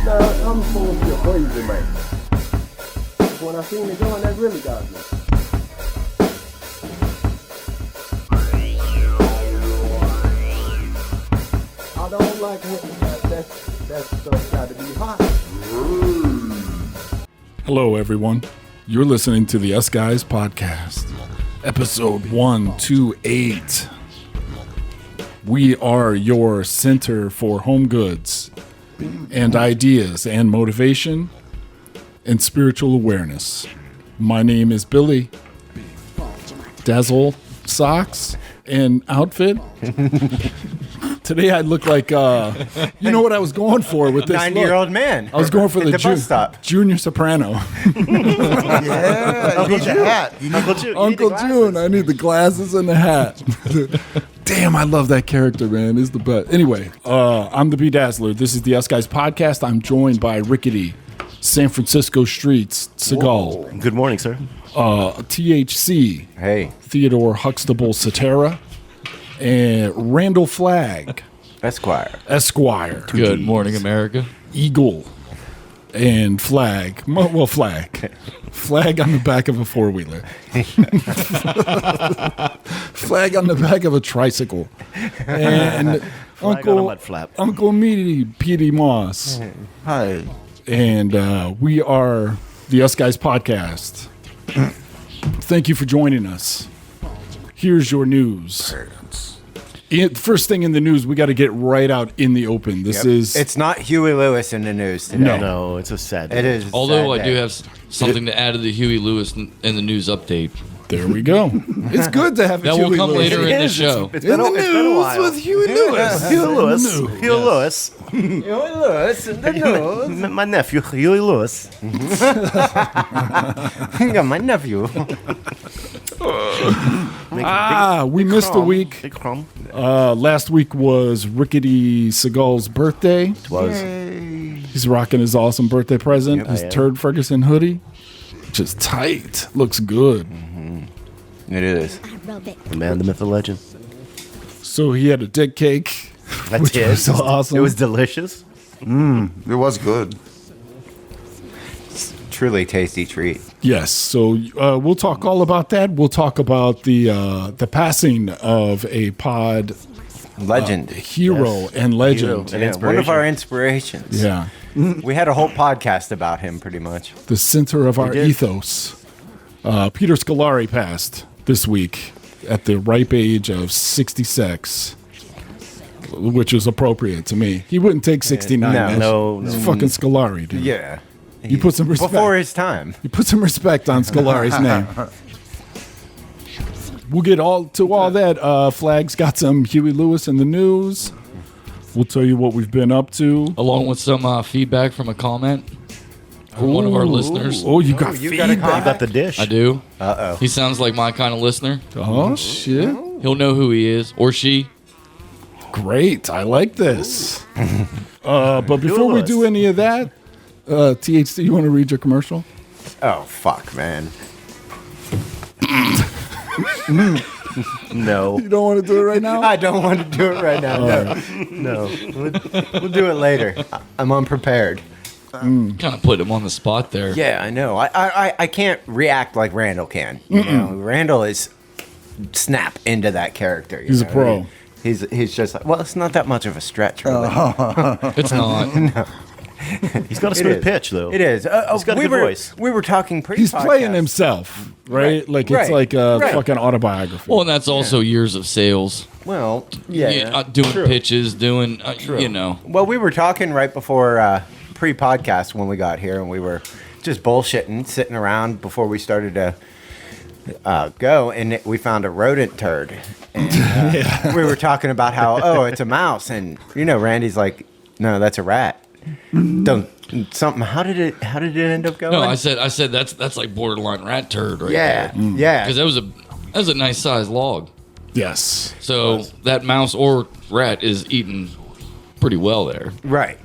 No, I'm supposed to be crazy, man. When I seen it going, that really got me. I don't like that stuff got to be hot. Hello, everyone. You're listening to the Us Guys podcast, episode 128. We are your center for home goods and ideas and motivation and spiritual awareness. My name is Billy. Dazzle socks and outfit. Today I look like, you know what I was going for with this 90-year-old man. I was going for the bus stop. junior soprano. Yeah, you need the hat. Uncle June. I need the glasses and the hat. Damn, I love that character, man. It's the best. Anyway, I'm the Bedazzler. This is the Us Guys podcast. I'm joined by Rickety, San Francisco Streets, Seagal. Good morning, sir. THC, Hey, Theodore Huxtable Cetera, and Randall Flagg, Esquire. Good morning, America. Eagle, and Flag. Well, Flag. Flag on the back of a four-wheeler. Flag on the back of a tricycle. And Uncle Meaty Petey Moss. Hi. And we are the Us Guys podcast. Thank you for joining us. Here's your news. First thing in the news, we got to get right out in the open. it's not Huey Lewis in the news today. No, it's a sad day. It is. Although I do have something to add to the Huey Lewis in the news update. There we go. It's good to have a That Huey will come Lewis. later in the show. It's been a while. with Huey Lewis. Huey Lewis. Huey Lewis. Huey Lewis in the news. My nephew, Huey Lewis. Yeah, my nephew. We missed a week. Big crumb. Last week was Rickety Seagal's birthday. It was. He's rocking his awesome birthday present, Yep, his I am. Turd Ferguson hoodie. Just tight. Looks good. It is. The man, the myth, the legend. So he had a dick cake. That's which was so awesome. It was delicious. It was good. Truly tasty treat. Yes. So we'll talk all about that. We'll talk about the passing of a pod Legend. hero and legend. Hero. Yeah, one of our inspirations. Yeah. We had a whole podcast about him, pretty much. The center of our did. ethos. Peter Scolari passed this week at the ripe age of 66, which is appropriate to me. He wouldn't take 69. man. No. It's fucking Scolari, dude. Yeah. You put some respect. Before his time. You put some respect on Scolari's name. We'll get all that. Flag's got some Huey Lewis in the news. We'll tell you what we've been up to. Along with some feedback from a comment from one of our listeners. Oh, you got you got a feedback. I got the dish. I do. Uh-oh. He sounds like my kind of listener. Oh, shit. He'll know who he is, or she. Great. I like this. But before we Lewis. do any of that, THC, you want to read your commercial? Oh, fuck, man. No. You don't want to do it right now? I don't want to do it right now. No. We'll do it later. I'm unprepared. Kind of put him on the spot there. Yeah, I know. I can't react like Randall can. You know, Randall is snap into that character. He's a pro. He's just like, well, it's not that much of a stretch, really. It's not. He's got a smooth pitch, though. It is. He's got a good voice. We were talking pre-podcast. He's playing himself, right? Right, Like right, it's like a right. fucking autobiography. Well, and that's also years of sales. Well, yeah. Doing true. pitches, doing, you know. Well, we were talking right before pre-podcast when we got here, and we were just bullshitting, sitting around before we started to go, and we found a rodent turd. And we were talking about how, it's a mouse, and Randy's like, no, that's a rat. Don't something. How did it end up going? No, I said that's like borderline rat turd right yeah, there. yeah. Because that was a nice sized log. Yes. So that mouse or rat is eating pretty well there. Right.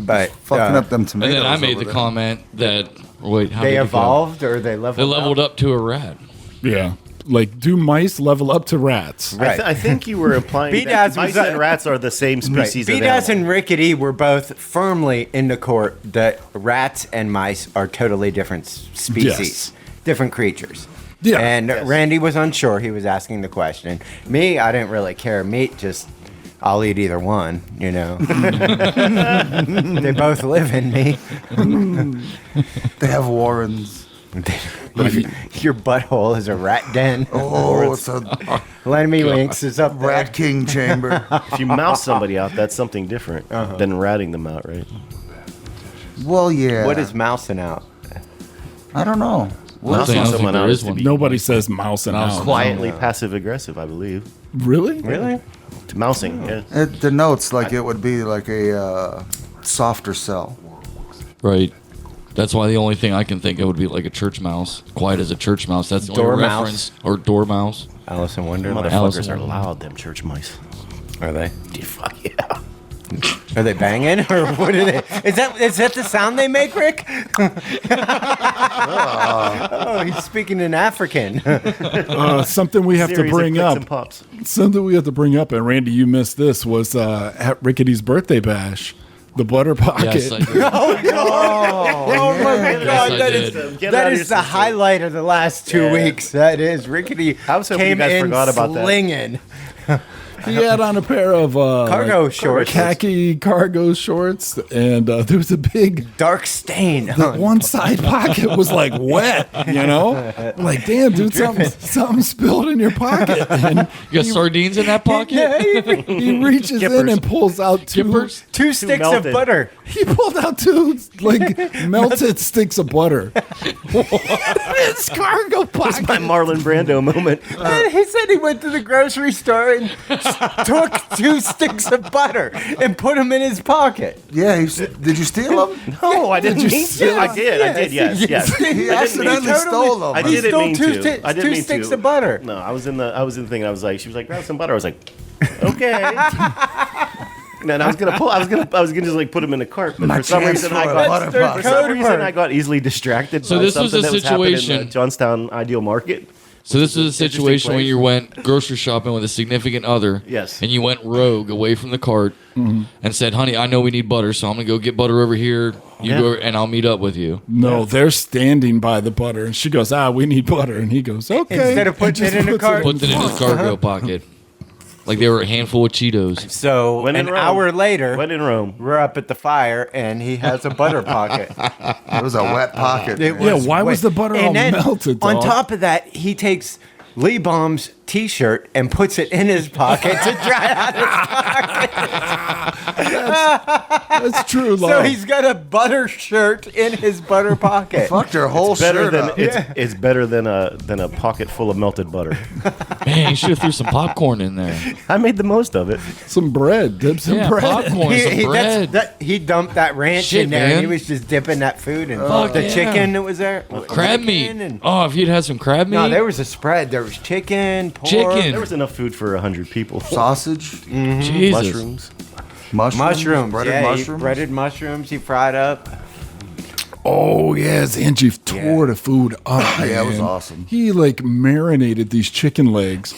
But Fucking up them And tomatoes. then I made over the there. comment that wait, how they did it go? evolved or they leveled. They leveled up to a rat. Yeah. Like, do mice level up to rats? Right. I think you were implying B-Daz that was, mice and rats are the same species of B-Daz animal. and Rickety were both firmly in the court that rats and mice are totally different species, Yes. different creatures. Yeah. And Yes. Randy was unsure. He was asking the question. Me, I didn't really care. Meat, just I'll eat either one. You know, they both live in me. They have warrens. Your butthole is a rat den. Oh, it's a Lenny Winks is up there. rat king chamber. If you mouse somebody out, that's something different than ratting them out, right? Well, yeah. What is mousing out? I don't know. I don't think someone there out is to one. be Nobody says mouse and out. quietly passive aggressive, I believe. Really? Really? To mousing, yeah. It denotes like it would be like a softer cell. Right. That's why the only thing I can think of would be like a church mouse. Quiet as a church mouse. That's the only Dormouse. reference. Or dormouse. Alice in Wonderland. Motherfuckers are Alice. loud, them church mice. Are they? Yeah, fuck yeah. Are they banging or what are they? Is that the sound they make, Rick? Oh, he's speaking in African. Something we have to Series of bring clicks up. and pops. Something we have to bring up, and Randy, you missed this, was at Rickety's birthday bash, the butter pocket. Yes, I did. Oh my Yes, God, I that did. is Get that out of is your the system. highlight of the last 2 Yeah. weeks. That is Rickety. I was hoping you came guys in forgot about that. slinging. He had on a pair of Cargo shorts. khaki cargo shorts, and there was a big Dark stain. one side pocket was like wet, you know? Like, damn, dude, something spilled in your pocket. And You got sardines in that pocket? Yeah, he reaches in Skippers. and pulls out two. Gippers? 2 sticks of melted. butter. He pulled out two like melted sticks of butter. His cargo pocket. My Marlon Brando moment. And he said he went to the grocery store and took 2 sticks of butter and put them in his pocket. Yeah, did you steal them? No, I didn't you mean see to. I did, yes. He accidentally stole them. I He didn't stole mean two to. sti- I didn't two mean sticks to. of butter. No, I was in the thing. I was like, she was like, grab some butter. I was like, okay. And then I was gonna just like put them in a cart, but My for some chance reason for I a got butter That's their box. for some code reason word. I got easily distracted. So by this was something a that was happening in situation- the Johnstown Ideal Market. So this was a situation when place. you went grocery shopping with a significant other. Yes. And you went rogue away from the cart and said, honey, I know we need butter, so I'm going to go get butter over here. You Yeah. go and I'll meet up with you. No, they're standing by the butter, and she goes, we need butter. And he goes, okay. Instead of putting And just it in a puts cart. Put it in his cargo pocket. Like they were a handful of Cheetos. So When in an Rome. hour later, When in Rome. we're up at the fire and he has a butter pocket. It was a wet pocket. It Yeah, was why was wet. the butter And all then, melted, On dog? top of that, he takes Lee Baum's T-shirt and puts it in his pocket to dry out his That's true, So love. he's got a butter shirt in his butter pocket. Fucked her whole Better shirt than up. it's better than a pocket full of melted butter. Man, you should have threw some popcorn in there. I made the most of it. Some bread. Dip some Yeah, bread. popcorn, some bread. He dumped that ranch Shit, in there and man. he was just dipping that food in. Fuck The yeah. chicken that was there. Crab chicken meat. and- Oh, if you'd had some crab meat. No, there was a spread. There was chicken, pork, Chicken. There was enough food for 100 people. Sausage, Jesus. Mushrooms. mushrooms, mushrooms. He breaded mushrooms. He fried up. Oh, yes. Angie tore the food up. Yeah, it was man. awesome. He like marinated these chicken legs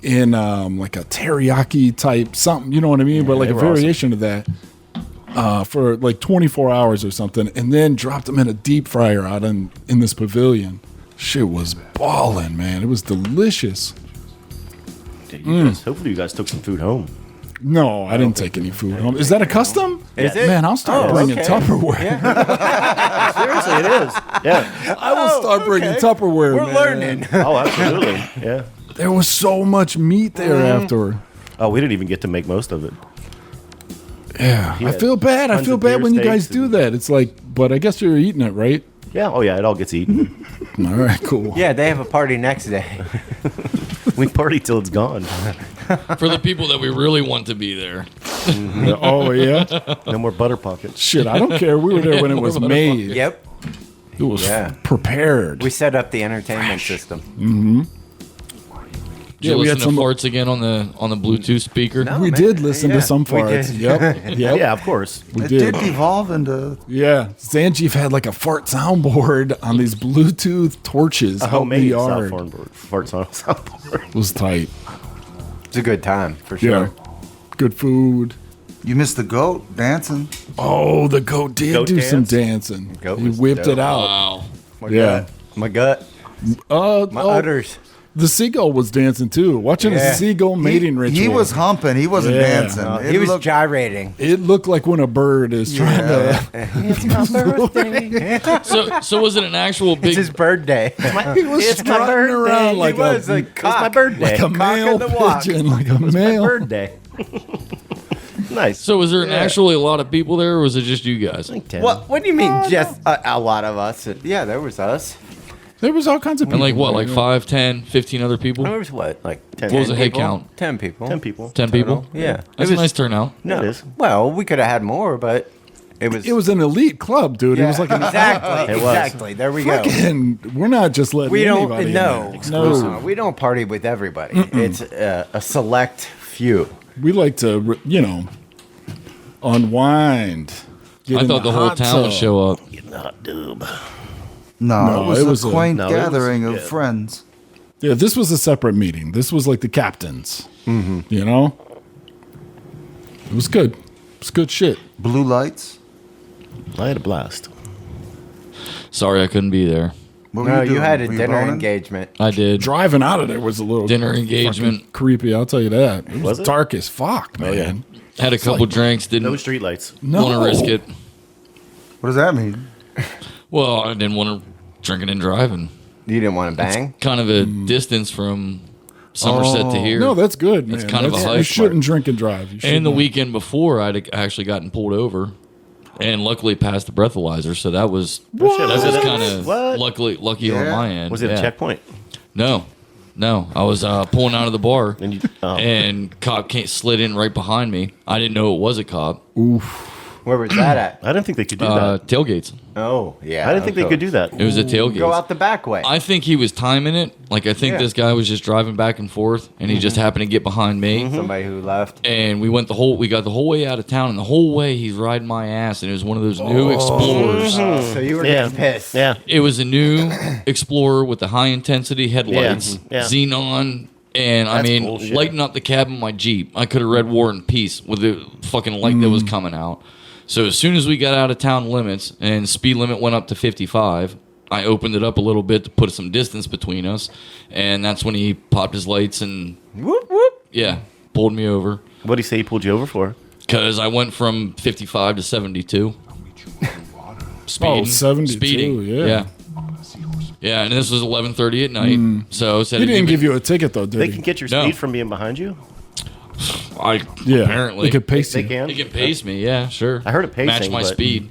in like a teriyaki type something, you know what I mean? But like they a were awesome. variation of that for like 24 hours or something, and then dropped them in a deep fryer out in this pavilion. Shit was balling, man. It was delicious. Hopefully you guys took some food home. No, I didn't take any food home. Is that a custom? Is it? Man, I'll start Oh, bringing okay. Tupperware. Seriously, it is. Yeah. I will start bringing Tupperware. We're man. learning. Oh, absolutely. Yeah. There was so much meat there after. Oh, we didn't even get to make most of it. Yeah, I Yeah. feel bad. I Tons feel of bad deer when you guys steaks do and- that. It's like, but I guess you're eating it, right? Yeah. Oh, yeah. It all gets eaten. All right, cool. Yeah, they have a party next day. We party till it's gone. For the people that we really want to be there. Oh yeah. No more butter pockets. Shit, I don't care. We were there when it was made. Yep. It was Yeah. prepared. We set up the entertainment system. Did you we had listen to some. farts again on the Bluetooth speaker? No. We man. did listen Yeah, to some we farts. did. Yep. Yep. Yeah, of course. We It did. did devolve into. Yeah. Zangief had like a fart soundboard on these Bluetooth torches A out in the homemade yard. soundboard. It was tight. It's a good time for sure. Yeah. Good food. You missed the goat dancing. Oh, the goat did Goat do some dance? dancing. Goat He was whipped dope. it out. Wow. My Yeah. gut. My gut. My Oh, udders. the seagull was dancing too. Watching Yeah. a seagull mating ritual. He was humping. He wasn't Yeah. dancing. No, It he was looked- gyrating. It looked like when a bird is trying to. It's my birthday. So was it an actual It's big? his birthday. He was strutting around like he was a, a It's my cock. birthday. like a male in the walk. pigeon, like a male. birthday. Nice. So was there actually a lot of people there, or was it just you guys? What do you mean, just a lot of us? Yeah, there was us. There was all kinds of people. And like what, like there. 5, 10, 15 other people? There was what, like 10 What was the head people? count? 10 people. 10 people. 10 people? Yeah. That's It a was- nice turnout. No, It is. Well, we could have had more, but it was. It was an elite club, dude. It was like an exactly. It was. Exactly. There we go. fucking. We're not just letting We don't. anybody. No, in there. No. we don't party with everybody. It's a select few. We like to, unwind. Get I in thought the whole hot town would tub. show up. Not doob. No, No, it was it a was a- quaint no, it was- gathering of yeah. friends. Yeah, this was a separate meeting. This was like the captains. Mm-hmm. It was good. It's good shit. Blue lights. I had a blast. Sorry, I couldn't be there. What were No, you doing? had a Were you dinner boning? engagement. I did. Driving out of there was a little Dinner fucking engagement. creepy. I'll tell you that. It was, Was it? dark as fuck, man. yeah. Had a couple drinks. No Didn't streetlights. No, want to risk it. What does that mean? Well, I didn't want to drinking and driving. You didn't want to bang? Kind of a distance from Somerset to here. No, that's good, man. It's kind of a You hike. shouldn't drink and drive. You And the shouldn't. weekend before, I'd actually gotten pulled over, and luckily passed the breathalyzer. So that was that was kind of What? lucky on Yeah. my end. Was it yeah. a checkpoint? No. I was pulling out of the bar, And you, and cop slid in right behind me. I didn't know it was a cop. Where was that at? I didn't think they could do that. Tailgates. Oh, yeah. I didn't think they could do that. It was a tailgate. Go out the back way. I think he was timing it. Like, I think Yeah. this guy was just driving back and forth, and he just happened to get behind me. Somebody who left. And we got the whole way out of town, and the whole way he's riding my ass, and it was one of those new Explorers. So you were Yeah. getting pissed. Yeah. It was a new Explorer with the high intensity headlights, Yeah. xenon, and I That's mean, bullshit. lighting up the cab of my Jeep. I could have read War and Peace with the fucking light that was coming out. So as soon as we got out of town limits and speed limit went up to 55, I opened it up a little bit to put some distance between us, and that's when he popped his lights and Whoop, whoop. yeah, pulled me over What did he say he pulled you over for? because I went from 55 to 72. Speeding, 72, speeding, yeah. yeah, and this was 11:30 at night. So said He didn't give you a ticket though, did They he? can get your No. speed from being behind you? I Yeah, apparently they could pace They you. can? He can pace me, yeah, sure. I heard it pacing, match my but- speed.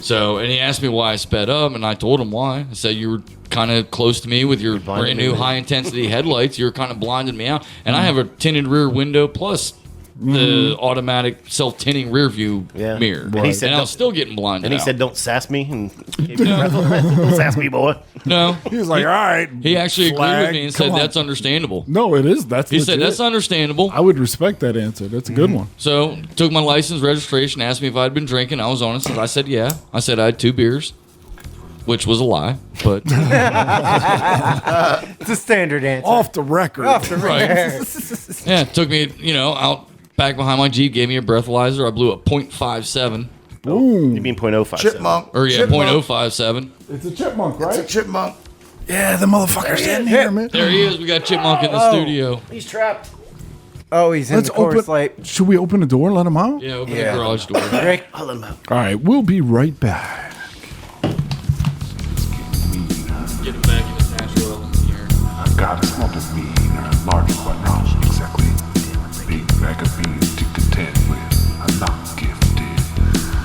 So, and he asked me why I sped up, and I told him why. I said you were kind of close to me with your blinded brand me, new man. high intensity headlights. You were kind of blinding me out, and I have a tinted rear window plus the automatic self tinting rear view Yeah. mirror, And he said and I don't- was still getting blinded. And he out. said, "Don't sass me." And gave me a breathalyzer. Don't sass me, boy. no. He was like, "All right." He actually agreed with flag, me and come said on. that's understandable. No, it is. That's He said legit. that's understandable. I would respect that answer. That's a good one. So took my license, registration, asked me if I'd been drinking. I was honest. I said yeah. I said I had 2 beers, which was a lie, but It's a standard answer. Off the record. right. Yeah, it took me, out back behind my Jeep, gave me a breathalyzer. I blew a .57 Boom. You mean .05? Chipmunk. or yeah, Chipmunk. .057. It's a chipmunk, It's a right? chipmunk. Yeah, the motherfucker's in here, man. There he is. We got Chipmunk in the studio. He's trapped. Oh, he's in Let's the chorus open. light. Should we open the door? and Let him out. Yeah, open Yeah. the garage door. Rick, I'll let him out. All right, we'll be right back. Get him back in his natural element here. God is not a mean, large but not exactly. Big bag of beans to contend with. I'm not gifted,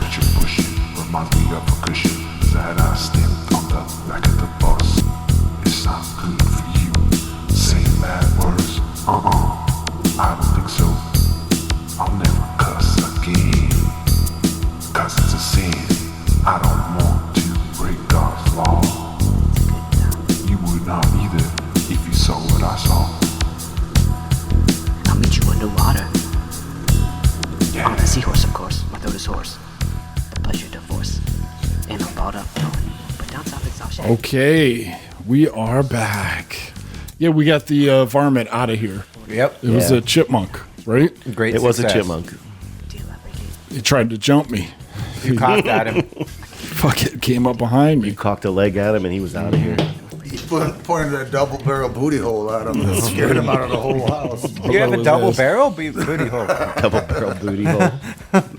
but you're pushing. Reminds me of a cushion that I stepped on the back of the bus. It's not good for you. Saying bad words, I don't think so. I'll never cuss again, 'cause it's a sin. I don't want to break God's law. You would not either if you saw what I saw. Ain't no balled up feeling. But down south it's all shit. Okay, we are back. Yeah, we got the varmint out of here. Yep. It was a chipmunk, right? Great It was a success. chipmunk. He tried to jump me. You cocked at him. Fucking came up behind me. You cocked a leg at him and he was out of here. He pointed a double barrel booty hole at him and scared him out of the whole house. You have a was double this? barrel booty hole. Double barrel booty hole.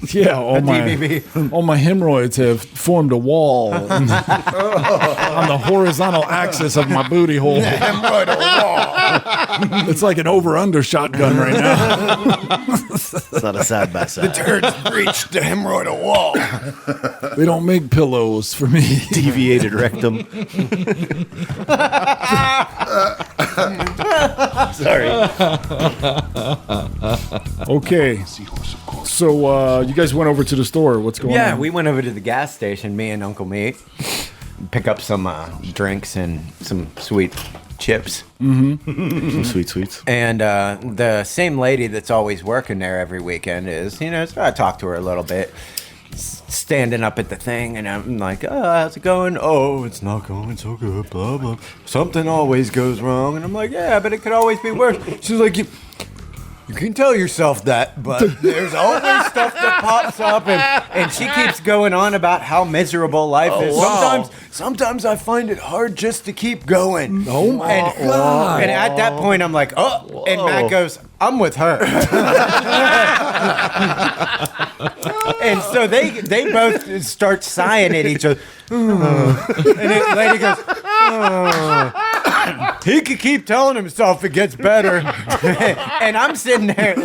Yeah, all DBB. my hemorrhoids have formed a wall on the horizontal axis of my booty hole. It's like an over-under shotgun right now. It's not a side by side. Turds breached the hemorrhoidal wall. They don't make pillows for me. Deviated rectum. Sorry. Okay. So you guys went over to the store. What's going on? Yeah, we went over to the gas station, me and Uncle Meat, pick up some drinks and some sweet chips. Some sweet sweets. And the same lady that's always working there every weekend is, so I talked to her a little bit, standing up at the thing, and I'm like, oh, how's it going? Oh, it's not going so good, blah, blah. Something always goes wrong. And I'm like, yeah, but it could always be worse. She's like, you can tell yourself that, but there's always stuff that pops up, and she keeps going on about how miserable life is. wow. Sometimes I find it hard just to keep going. Oh my God. And at that point, I'm like, oh, and Matt goes, I'm with her. And so they both start sighing at each other. And the lady goes, he could keep telling himself it gets better. And I'm sitting there,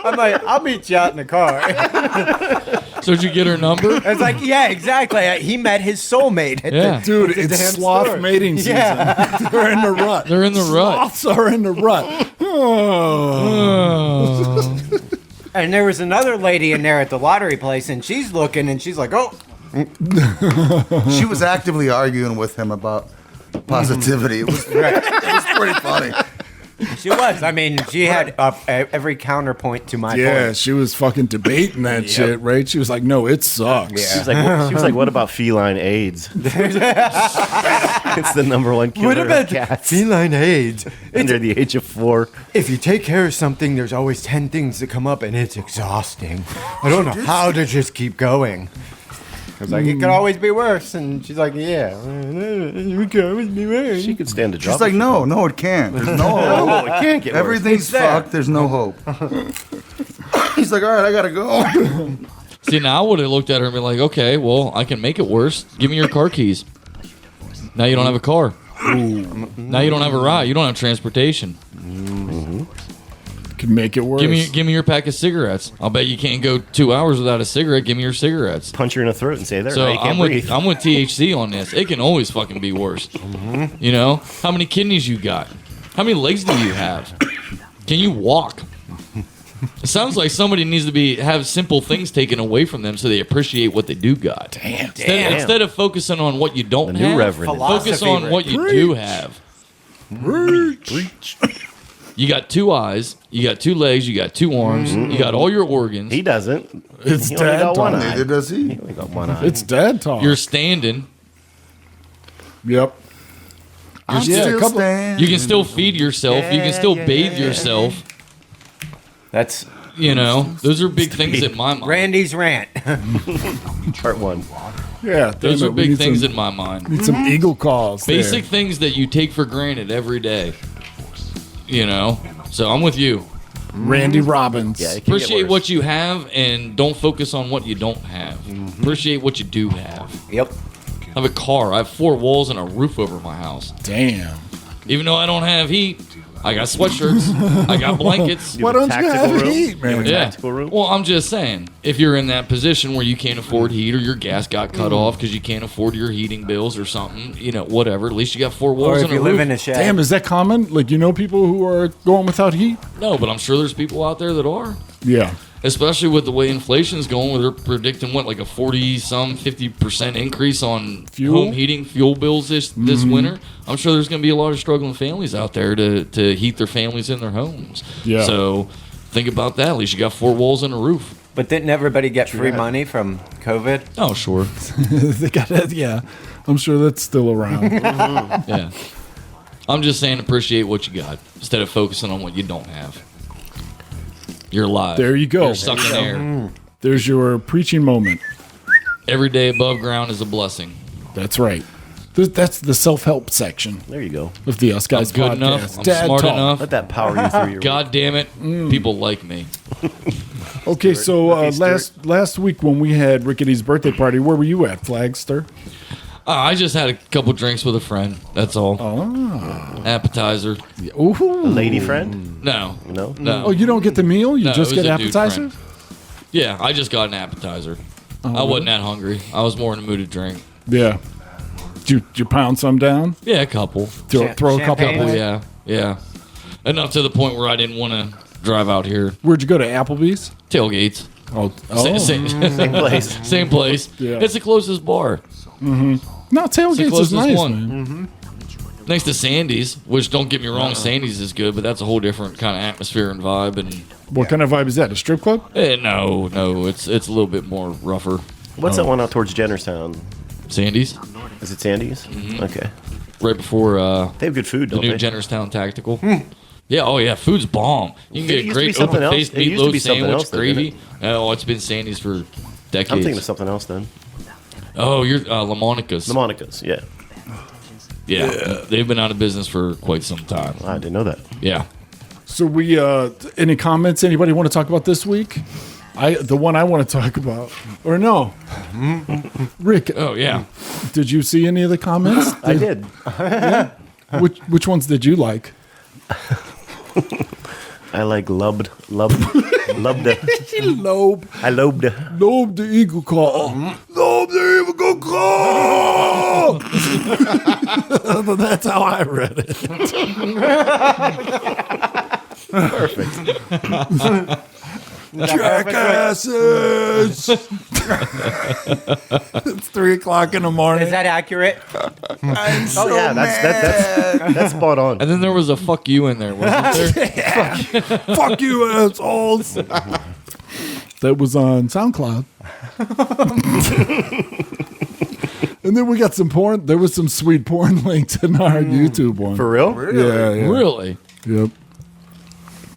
I'm like, I'll meet you out in the car. So did you get her number? It's like, yeah, exactly. He met his soulmate. Yeah. Dude, It's a it's damn sloth story. mating season. Yeah. They're in the rut. They're in the rut. Sloths are in the rut. Oh. And there was another lady in there at the lottery place, and she's looking, and she's like, oh. She was actively arguing with him about positivity. It was pretty funny. She was. I mean, she had every counterpoint to my Yeah, point. she was fucking debating that shit, right? She was like, no, it sucks. Yeah. She was like, what about feline AIDS? It's the number one killer of cats feline AIDS? under the age of 4. If you take care of something, there's always 10 things that come up, and it's exhausting. I don't know how to just keep going. I was like, it could always be worse. And she's like, yeah, it could always be worse. She could stand a drop. She's like, no, it can't. There's no hope. no, it can't get worse. Everything's It's there. fucked. There's no hope. He's like, all right, I gotta go. See, now I would have looked at her and been like, okay, well, I can make it worse. Give me your car keys. Now you don't have a car. Now you don't have a ride. You don't have transportation. Could make it worse. Give me your pack of cigarettes. I'll bet you can't go 2 hours without a cigarette. Give me your cigarettes. Punch her in the throat and say, there, So now you can't breathe. I'm with THC on this. It can always fucking be worse. You know, how many kidneys you got? How many legs do you have? Can you walk? It sounds like somebody needs to have simple things taken away from them so they appreciate what they do got. Instead of focusing on what you don't The new have, reverend. focus Philosophy, on what you do have. You got 2 eyes, you got 2 legs, you got 2 arms, you got all your organs. He doesn't. It's He only dad got one talk. eye. Neither does he. He only got one eye. It's dad talk. You're standing. Yep. I'm Yeah, still a couple- standing. You can still feed yourself. You can still bathe yourself. That's You know, those are big things in my mind. Randy's rant. Part 1. Yeah, Those damn are it, we big need things some, in my mind. need some eagle calls. there. Basic things that you take for granted every day. You know? So I'm with you. Randy Robbins. Yeah, it can get Appreciate worse. what you have and don't focus on what you don't have. Appreciate what you do have. Yep. I have a car. I have 4 walls and a roof over my house. Damn. Even though I don't have heat, I got sweatshirts. I got blankets. You Why have a don't you tactical have room? heat, You have man? a Yeah. tactical room? Well, I'm just saying, if you're in that position where you can't afford heat or your gas got cut off because you can't afford your heating bills or something, you know, whatever, at least you got 4 Or walls if and a you roof. live in a shed. Damn, is that common? Like, you know people who are going without heat? No, but I'm sure there's people out there that are. Yeah. Especially with the way inflation's going, where they're predicting what, like a 50% increase on Fuel? home heating fuel bills this winter. I'm sure there's going to be a lot of struggling families out there to heat their families in their homes. Yeah. So think about that. At least you got 4 walls and a roof. But didn't everybody get free money from COVID? Oh, sure. They got that. Yeah, I'm sure that's still around. Yeah. I'm just saying appreciate what you got instead of focusing on what you don't have. You're alive. There you go. You're sucking air. There's your preaching moment. Every day above ground is a blessing. That's right. That's the self-help section There you go. of the Us Guys I'm good podcast. enough. I'm Dad smart talk. enough. Let that power you through your God damn it. People like me. Okay, so Stuart. last week when we had Rickety's birthday party, where were you at, Flagster? I just had a couple drinks with a friend. That's all. Appetizer. Ooh. lady friend. No. No. No. Oh, you don't get the meal? You No, just it was get a dude appetizers? Yeah, I just got an appetizer. I wasn't that hungry. I was more in the mood to drink. Yeah. Did you pound some down? Yeah, a couple. Throw a couple. Champagne? Yeah. Enough to the point where I didn't want to drive out here. Where'd you go to Applebee's? Tailgates. Oh, Same place. Same place. Yeah. It's the closest bar. No, Tailgates is closest nice, one. man. Next to Sandy's, which don't get me wrong, Sandy's is good, but that's a whole different kind of atmosphere and vibe. And What kind of vibe is that? A strip club? no, it's a little bit more rougher. What's that one out towards Jennerstown? Sandy's, Is it Sandy's? Okay. right before They have good food, the don't new they? Jennerstown Tactical. Yeah, oh yeah, food's bomb. You can It get a used to be great something else. open-faced It used to be meatloaf something sandwich, else, though, didn't gravy. Oh, it's been Sandy's for decades. I'm thinking of something else then. Oh, you're La Monica's. The Monica's, yeah. Yeah, they've been out of business for quite some time. I didn't know that. Yeah. So we any comments anybody want to talk about this week? The one I want to talk about. Or no. Rick, Oh yeah. did you see any of the comments? I did. Which ones did you like? I like lubbed. Lobe. I lobed. Lobe the eagle call. Lobe the eagle call. That's how I read it. Perfect. Jackasses. It's 3:00 in the morning. Is that accurate? Oh yeah, that's spot on. And then there was a fuck you in there, wasn't there? Fuck you, assholes. That was on SoundCloud. And then we got some porn. There was some sweet porn linked in our YouTube one. For real? Yeah. Really? Yep.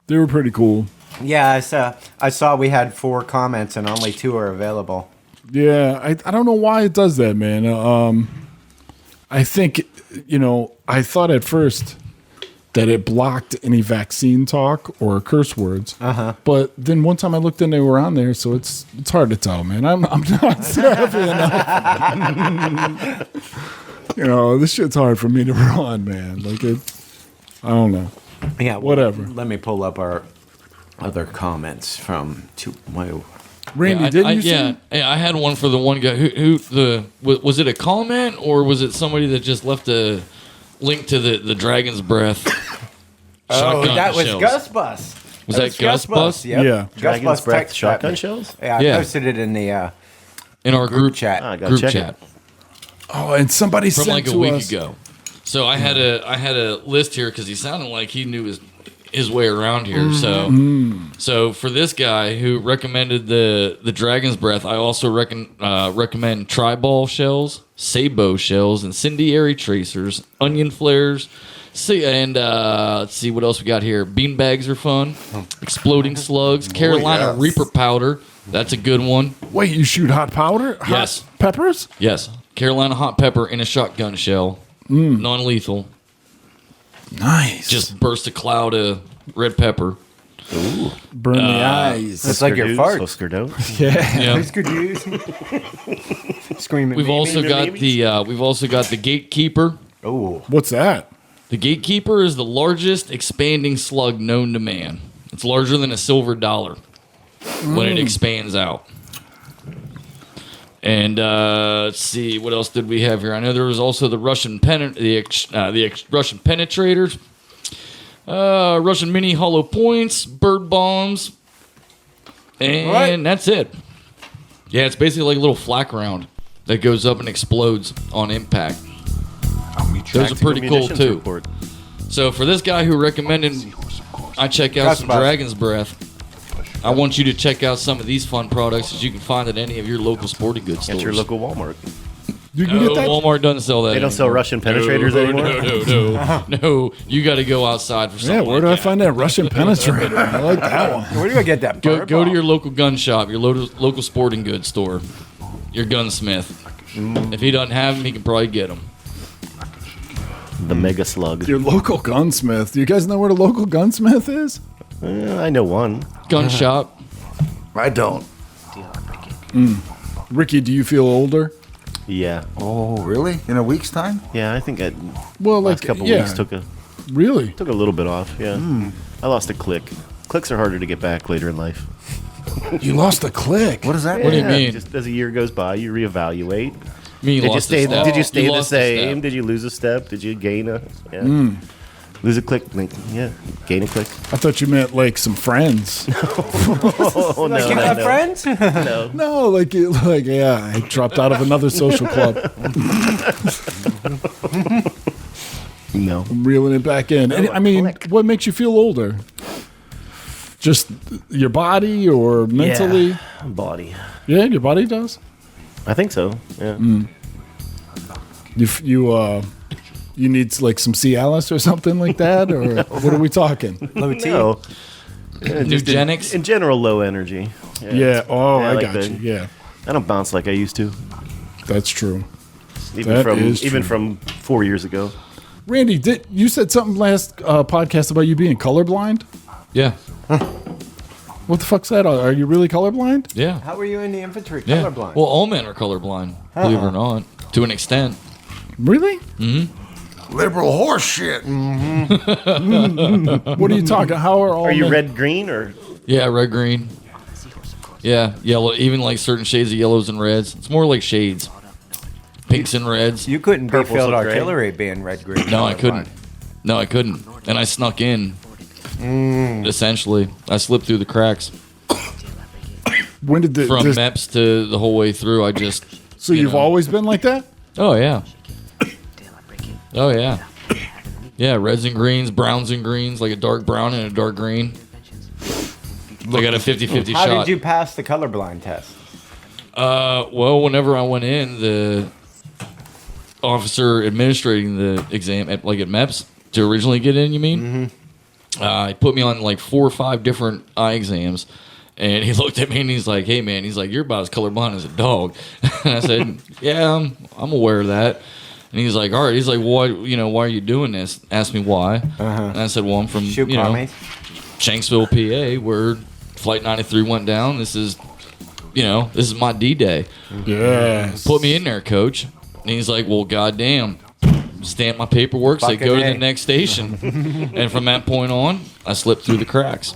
They were pretty cool. Yeah, I saw we had 4 comments and only 2 are available. Yeah, I don't know why it does that, man. I think, I thought at first that it blocked any vaccine talk or curse words. But then one time I looked and they were on there, so it's hard to tell, man. I'm not savvy enough. This shit's hard for me to run, man. I don't know. Yeah, Whatever. Let me pull up our other comments from Randy, didn't you see? Yeah, I had one for the one guy was it a comment or was it somebody that just left a link to the Dragon's Breath? shotgun that was shells? Gus Bus. Was that Gus Bus? Yep. Yeah. Gus Dragon's Bus Breath text shotgun me. shells? Yeah, I Yeah. posted it in the In our group chat. I gotta group check chat. it. Oh, and somebody From sent like a to week us. ago. So I had a list here because he sounded like he knew his way around here. So for this guy who recommended the Dragon's Breath, I also recommend Tri-Ball shells, Sabo shells, incendiary tracers, onion flares. Let's see what else we got here. Beanbags are fun. Exploding slugs, Carolina yes. Reaper powder. That's a good one. Wait, you shoot hot powder? Hot Yes. peppers? Yes, Carolina hot pepper in a shotgun shell, non-lethal. Nice. Just burst a cloud of red pepper. burn the eyes. It's like your farts. Husker dope. Yeah. Yeah. Who's could use? Screaming. We've also got the Gatekeeper. Oh, What's that? The Gatekeeper is the largest expanding slug known to man. It's larger than a silver dollar when it expands out. And let's see, what else did we have here? I know there was also the Russian Russian penetrators, Russian mini hollow points, bird bombs, and that's it. Yeah, it's basically like a little flak round that goes up and explodes on impact. Those are pretty cool Munitions too. report. So for this guy who recommended I check out Gus some Bus. Dragon's Breath, I want you to check out some of these fun products that you can find at any of your local sporting goods stores. At your local Walmart. You can No, get that. Walmart doesn't sell that. They don't sell anymore. Russian penetrators anymore? No. You got to go outside for something. Yeah, where do I find that Russian penetrator? I like that one. Where do I get that? Go Bourbon? to your local gun shop, your local sporting goods store, your gunsmith. If he doesn't have them, he can probably get them. The Mega Slug. Your local gunsmith. Do you guys know where the local gunsmith is? I know one. Gun shop. I don't. Ricky, do you feel older? Yeah. Oh, really? In a week's time? Yeah, I think Well, last couple weeks took a Really? little bit off. Yeah. I lost a click. Clicks are harder to get back later in life. You lost a click. What does that What do mean? you mean? Just as a year goes by, you reevaluate. Me Did you lost a stay? step. Did you stay the lost a step. same? Did you lose a step? Did you gain a? Yeah. Lose a click? Yeah. Gain a click? I thought you meant like some friends. Oh no! You have no. friends? No. No, yeah, I dropped out of another social club. No. I'm reeling it back in. And, I mean, what makes you feel older? Just your body or mentally? Yeah. Body. Yeah, your body does. I think so. Yeah. You need like some Cialis or something like that, or what are we talking? Low T. No. Yeah, just Nugenics? in general, low energy. Yeah. Oh, Yeah, I like got the- you. Yeah, I don't bounce like I used to. that's true. Even That is even true. from 4 years ago. Randy, you said something last podcast about you being colorblind? Yeah. What the fuck's that? Are you really colorblind? Yeah. How were you in the infantry? Yeah. Colorblind. Well, all men are colorblind, believe it or not, to an extent. Really? Liberal horse shit. What are you talking? How are all? Are you men- red green or? Yeah, red, green. Yeah, yellow. Even like certain shades of yellows and reds. It's more like shades. Pinks and reds. You couldn't be Purples field look great. artillery being red green. No, I couldn't. No, I couldn't. And I snuck in. Essentially, I slipped through the cracks When did from this? MEPS to the whole way through. I just. So you you've know. always been like that? Oh yeah. Oh yeah. Yeah, reds and greens, browns and greens, like a dark brown and a dark green. I got a 50-50 How shot. did you pass the colorblind test? Well, whenever I went in, the officer administrating the exam at MEPS to originally get in, you mean? He put me on like 4 or 5 different eye exams, and he looked at me and he's like, "Hey man," he's like, "You're about as colorblind as a dog." And I said, "Yeah, I'm aware of that." And he's like, "All right." He's like, "Why? Why are you doing this?" Asked me why, and I said, "Well, I'm from Shoot commies. Shanksville, PA, where Flight 93 went down. This is my D-Day. Yeah. Put me in there, coach." And he's like, "Well, goddamn." Stamp my paperwork, say Fucking go to A. the next station. And from that point on, I slipped through the cracks.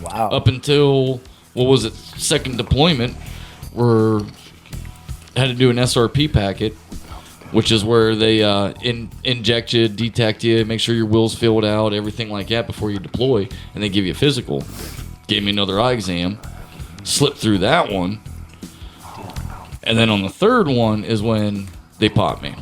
Wow. Up until, what was it, second deployment, where I had to do an SRP packet, which is where they inject you, detect you, make sure your will's filled out, everything like that before you deploy, and they give you a physical. Gave me another eye exam, slipped through that one, and then on the third one is when they popped me.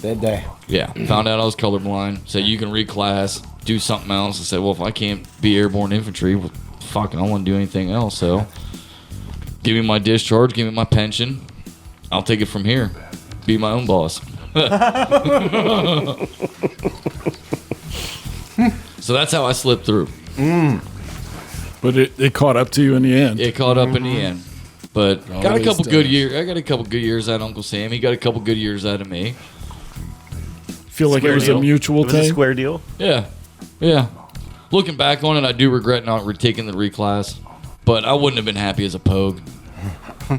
Did they? Yeah, found out I was colorblind. Said you can reclass, do something else. I said, well, if I can't be airborne infantry, well, fuck, I don't want to do anything else. So, give me my discharge, give me my pension. I'll take it from here. Be my own boss. So that's how I slipped through. But it caught up to you in the end. It caught up in the end. But got a Always couple good does. years. I got a couple good years out of Uncle Sam. He got a couple good years out of me. Feel like it Square was deal. a mutual It was a thing. square deal. Yeah. Yeah. Looking back on it, I do regret not taking the reclass. But I wouldn't have been happy as a Pogue,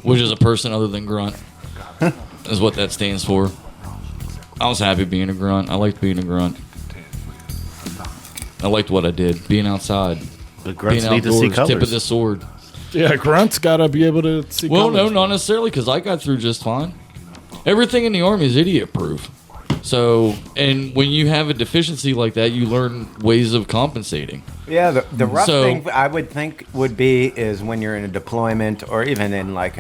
which is a person other than Grunt, is what that stands for. I was happy being a Grunt. I liked being a Grunt. I liked what I did. Being outside. The grunts Being need to see outdoors. Tip of colors. the sword. Yeah, Grunt's got to be able to see. Well, no, colors. not necessarily, because I got through just fine. Everything in the Army is idiot-proof. So, and when you have a deficiency like that, you learn ways of compensating. Yeah, the rough So- thing I would think would be is when you're in a deployment or even in like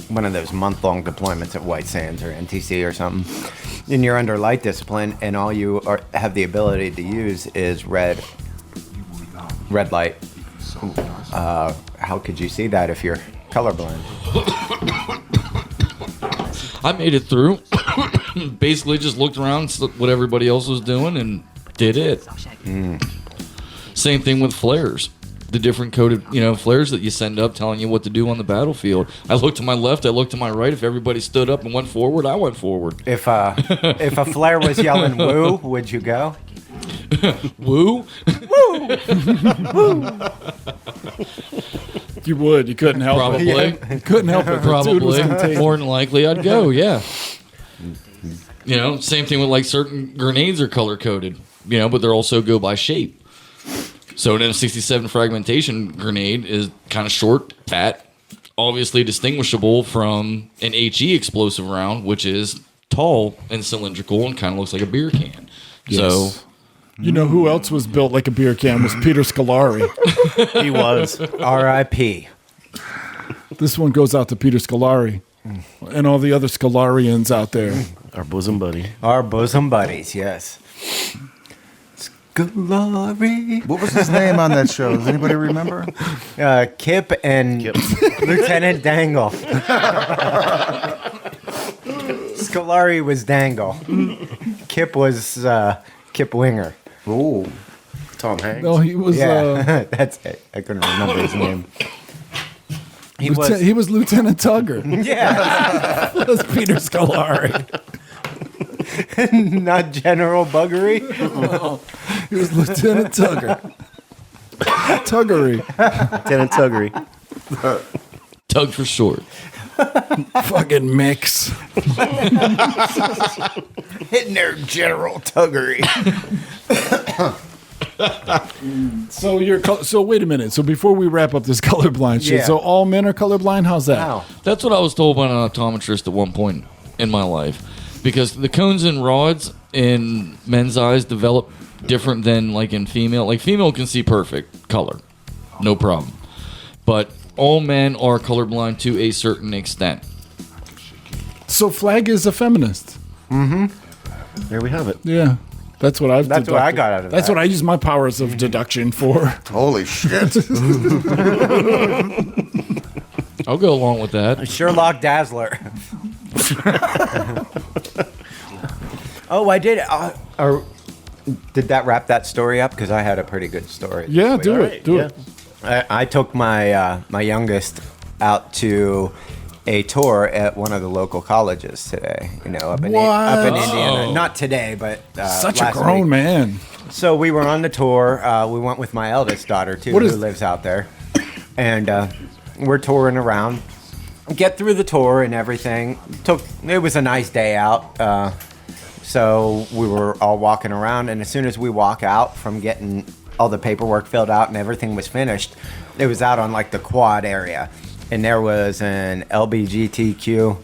one of those month-long deployments at White Sands or NTC or something, and you're under light discipline and all you have the ability to use is red light, how could you see that if you're colorblind? I made it through. Basically, just looked around, what everybody else was doing, and did it. Same thing with flares. The different coded, flares that you send up telling you what to do on the battlefield. I looked to my left, I looked to my right. If everybody stood up and went forward, I went forward. If a flare was yelling "woo," would you go? Woo? You would. You couldn't help Probably. it. You couldn't help it. The dude was Probably. contagious. More than likely, I'd go, yeah. Same thing with like certain grenades are color coded, but they also go by shape. So an M67 fragmentation grenade is kind of short, fat, obviously distinguishable from an HE explosive round, which is tall and cylindrical and kind of looks like a beer can. Yes. So, You know who else was built like a beer can was Peter Scolari. He was. R.I.P. This one goes out to Peter Scolari and all the other Scolarians out there. Our bosom buddy. Our bosom buddies, yes. Scolari. What was his name on that show? Does anybody remember? Kip and Lieutenant Dangle. Scolari was Dangle. Kip was Kip Winger. Oh, Tom Hanks. No, he was. Yeah, that's it. I couldn't remember his name. He He was Lieutenant Tugger. yeah, That was Peter Scolari. not General Buggery. He was Lieutenant Tugger. Tuggery. Lieutenant Tuggery. Tug for short. Fucking mix. Hitting their General Tuggery. So wait a minute. So before we wrap up this colorblind shit, Yeah. so all men are colorblind? How's that? Wow. That's what I was told by an optometrist at one point in my life. Because the cones and rods in men's eyes develop different than like in female. Like female can see perfect color. No problem. But all men are colorblind to a certain extent. So Flag is a feminist. There we have it. Yeah. That's what I've That's what I deducted. got out of That's that. what I use my powers of deduction for. holy shit! I'll go along with that. Sherlock Dazzler. Oh, I did. Did that wrap that story up? Because I had a pretty good story. Yeah, do Alright, it. Do yeah. it. I took my my youngest out to a tour at one of the local colleges today. Up in Indiana. Not today, but Such a last grown week. man. So we were on the tour. We went with my eldest daughter too, What who is- lives out there, and we're touring around. Get through the tour and everything. It was a nice day out. So we were all walking around, and as soon as we walk out from getting all the paperwork filled out and everything was finished, it was out on like the quad area, and there was an LGBTQ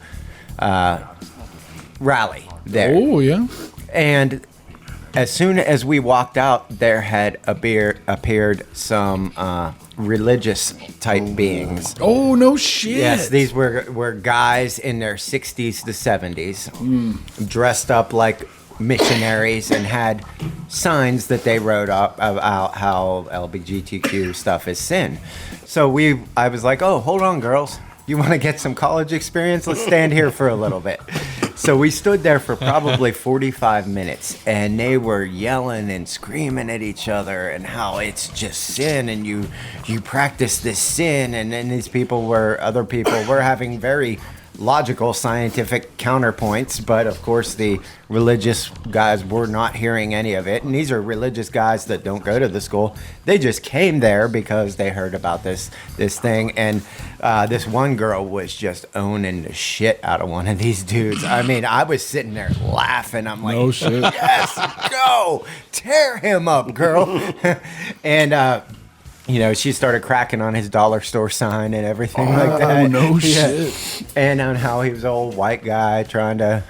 rally there. Oh, yeah. And as soon as we walked out, there had appeared some religious type beings. Oh, no shit. Yes, these were guys in their 60s to 70s, dressed up like missionaries and had signs that they wrote up about how LGBTQ stuff is sin. So I was like, oh, hold on, girls. You want to get some college experience? Let's stand here for a little bit. So we stood there for probably 45 minutes, and they were yelling and screaming at each other and how it's just sin, and you practice this sin. And then other people were having very logical scientific counterpoints, but of course the religious guys were not hearing any of it. And these are religious guys that don't go to the school. They just came there because they heard about this thing. And this one girl was just owning the shit out of one of these dudes. I mean, I was sitting there laughing. I'm like, No shit. yes, go tear him up, girl. And she started cracking on his dollar store sign and everything like that. Oh, no Yeah. shit. And on how he was an old white guy trying to,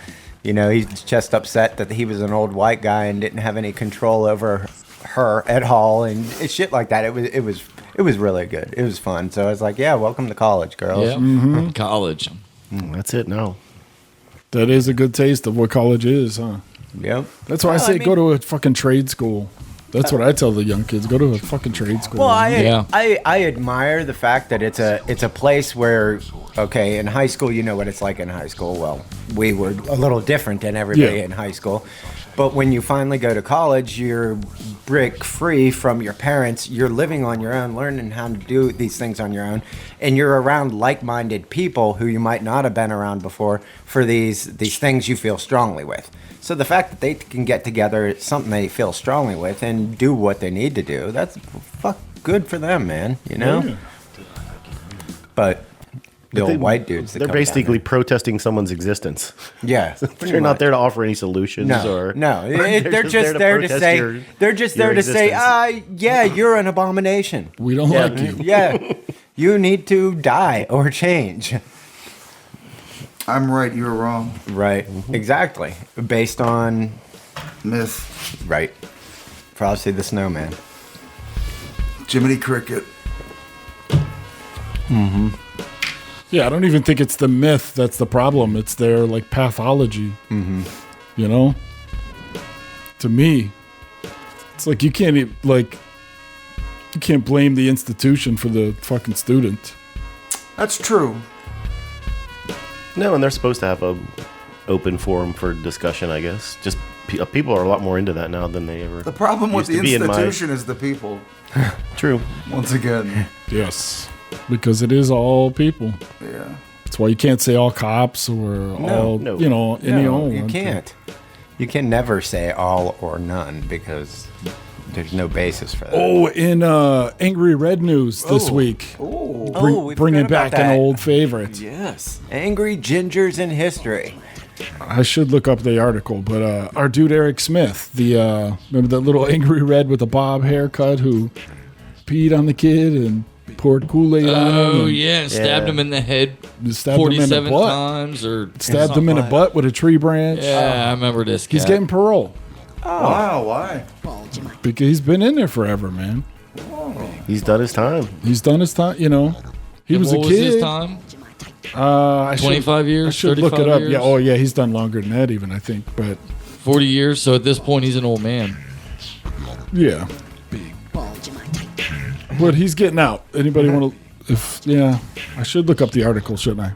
he's just upset that he was an old white guy and didn't have any control over her at all and shit like that. It was really good. It was fun. So I was like, yeah, welcome to college, girls. Yeah. College. That's it now. That is a good taste of what college is, huh? Yep. That's why I Well, say I mean- go to a fucking trade school. That's what I tell the young kids. Go to a fucking trade school. Well, Yeah. I admire the fact that it's a place where, okay, in high school, you know what it's like in high school. Well, we were a little different than everybody Yeah. in high school. But when you finally go to college, you're brick free from your parents. You're living on your own, learning how to do these things on your own. And you're around like-minded people who you might not have been around before for these things you feel strongly with. So the fact that they can get together, something they feel strongly with, and do what they need to do, that's good for them, man. You know. Yeah. But the old white dudes, that They're come down basically protesting someone's existence. there. yeah, They're not there to offer any solutions. No, or no, they're just there to protest say. They're just there your to say, existence. yeah, you're an abomination. We don't like you. Yeah, you need to die or change. I'm right, you're wrong. Right, exactly. Based on Myth. right, Frosty the Snowman. Jiminy Cricket. Yeah, I don't even think it's the myth that's the problem. It's their like pathology. Mm-hmm. You know, to me, it's like you can't blame the institution for the fucking student. That's true. No, and they're supposed to have a open forum for discussion, I guess. Just people are a lot more into that now than they ever. The problem with used the to be in my- institution is the people. True. Once again. Yes, because it is all people. Yeah. That's why you can't say all cops or all, no. you know, any No, old you one. can't. You can never say all or none because there's no basis for that. Oh, in Angry Red News this week, we bringing forgot about back an that. old favorite. Yes, angry gingers in history. I should look up the article, but our dude Eric Smith, the remember that little Angry Red with the bob haircut who peed on the kid and poured Kool-Aid on him? Oh, and yeah. Stabbed him in the head stabbed him in the 47 butt. times. Or Stabbed him in the butt with a tree branch. yeah, I remember this guy. He's getting parole Wow, why? because he's been in there forever, man. He's done his time. He's done his time, you know. He was a what kid. was his time? I should- 25 years? I should look it 35 up. years? Yeah. Oh, yeah. He's done longer than that, even I think. But 40 years. So at this point, he's an old man. yeah. But he's getting out. Anybody want to? Yeah, I should look up the article, shouldn't I?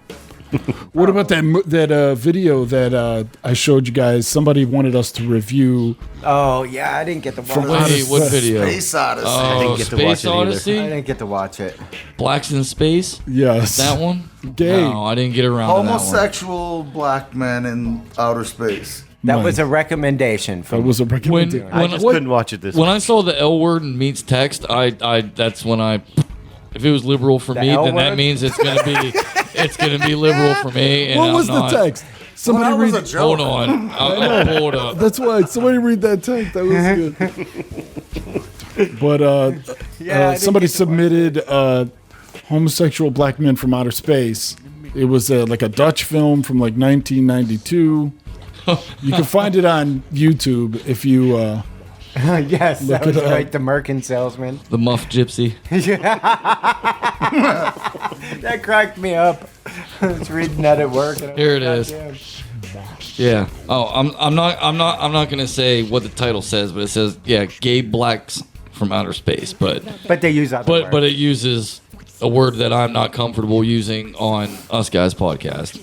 What about that video that I showed you guys? Somebody wanted us to review. Oh yeah, I didn't get to watch From it. outer Wait, what space. video? Space Odyssey. Oh, didn't get to Space watch it either. Odyssey? I didn't get to watch it. Blacks in Space? Yes. That one? Gay. No, I didn't get around to that one. Homosexual black men in outer space. That Nice. was a recommendation That from. was a When, recommendation. I just couldn't watch it this when week. I saw the L word and meets text, that's when I. If it was liberal for The me, L then that word? means it's gonna be liberal for me. And What I'm was not. the text? Somebody Well, that was read. a joke. Hold on, I'll pull it up. That's why somebody read that text. That was good. But I didn't somebody get to submitted homosexual black men from outer space. It was like a Dutch film from like 1992. You can find it on YouTube if you. Yes, that Look was it up. right. The Merkin salesman. The Muff Gypsy. That cracked me up. I was reading that at work. And I was Here it like, is. "God damn." Yeah. Oh, I'm not gonna say what the title says, but it says gay blacks from outer space, but But they use other words. but it uses a word that I'm not comfortable using on Us Guys podcast.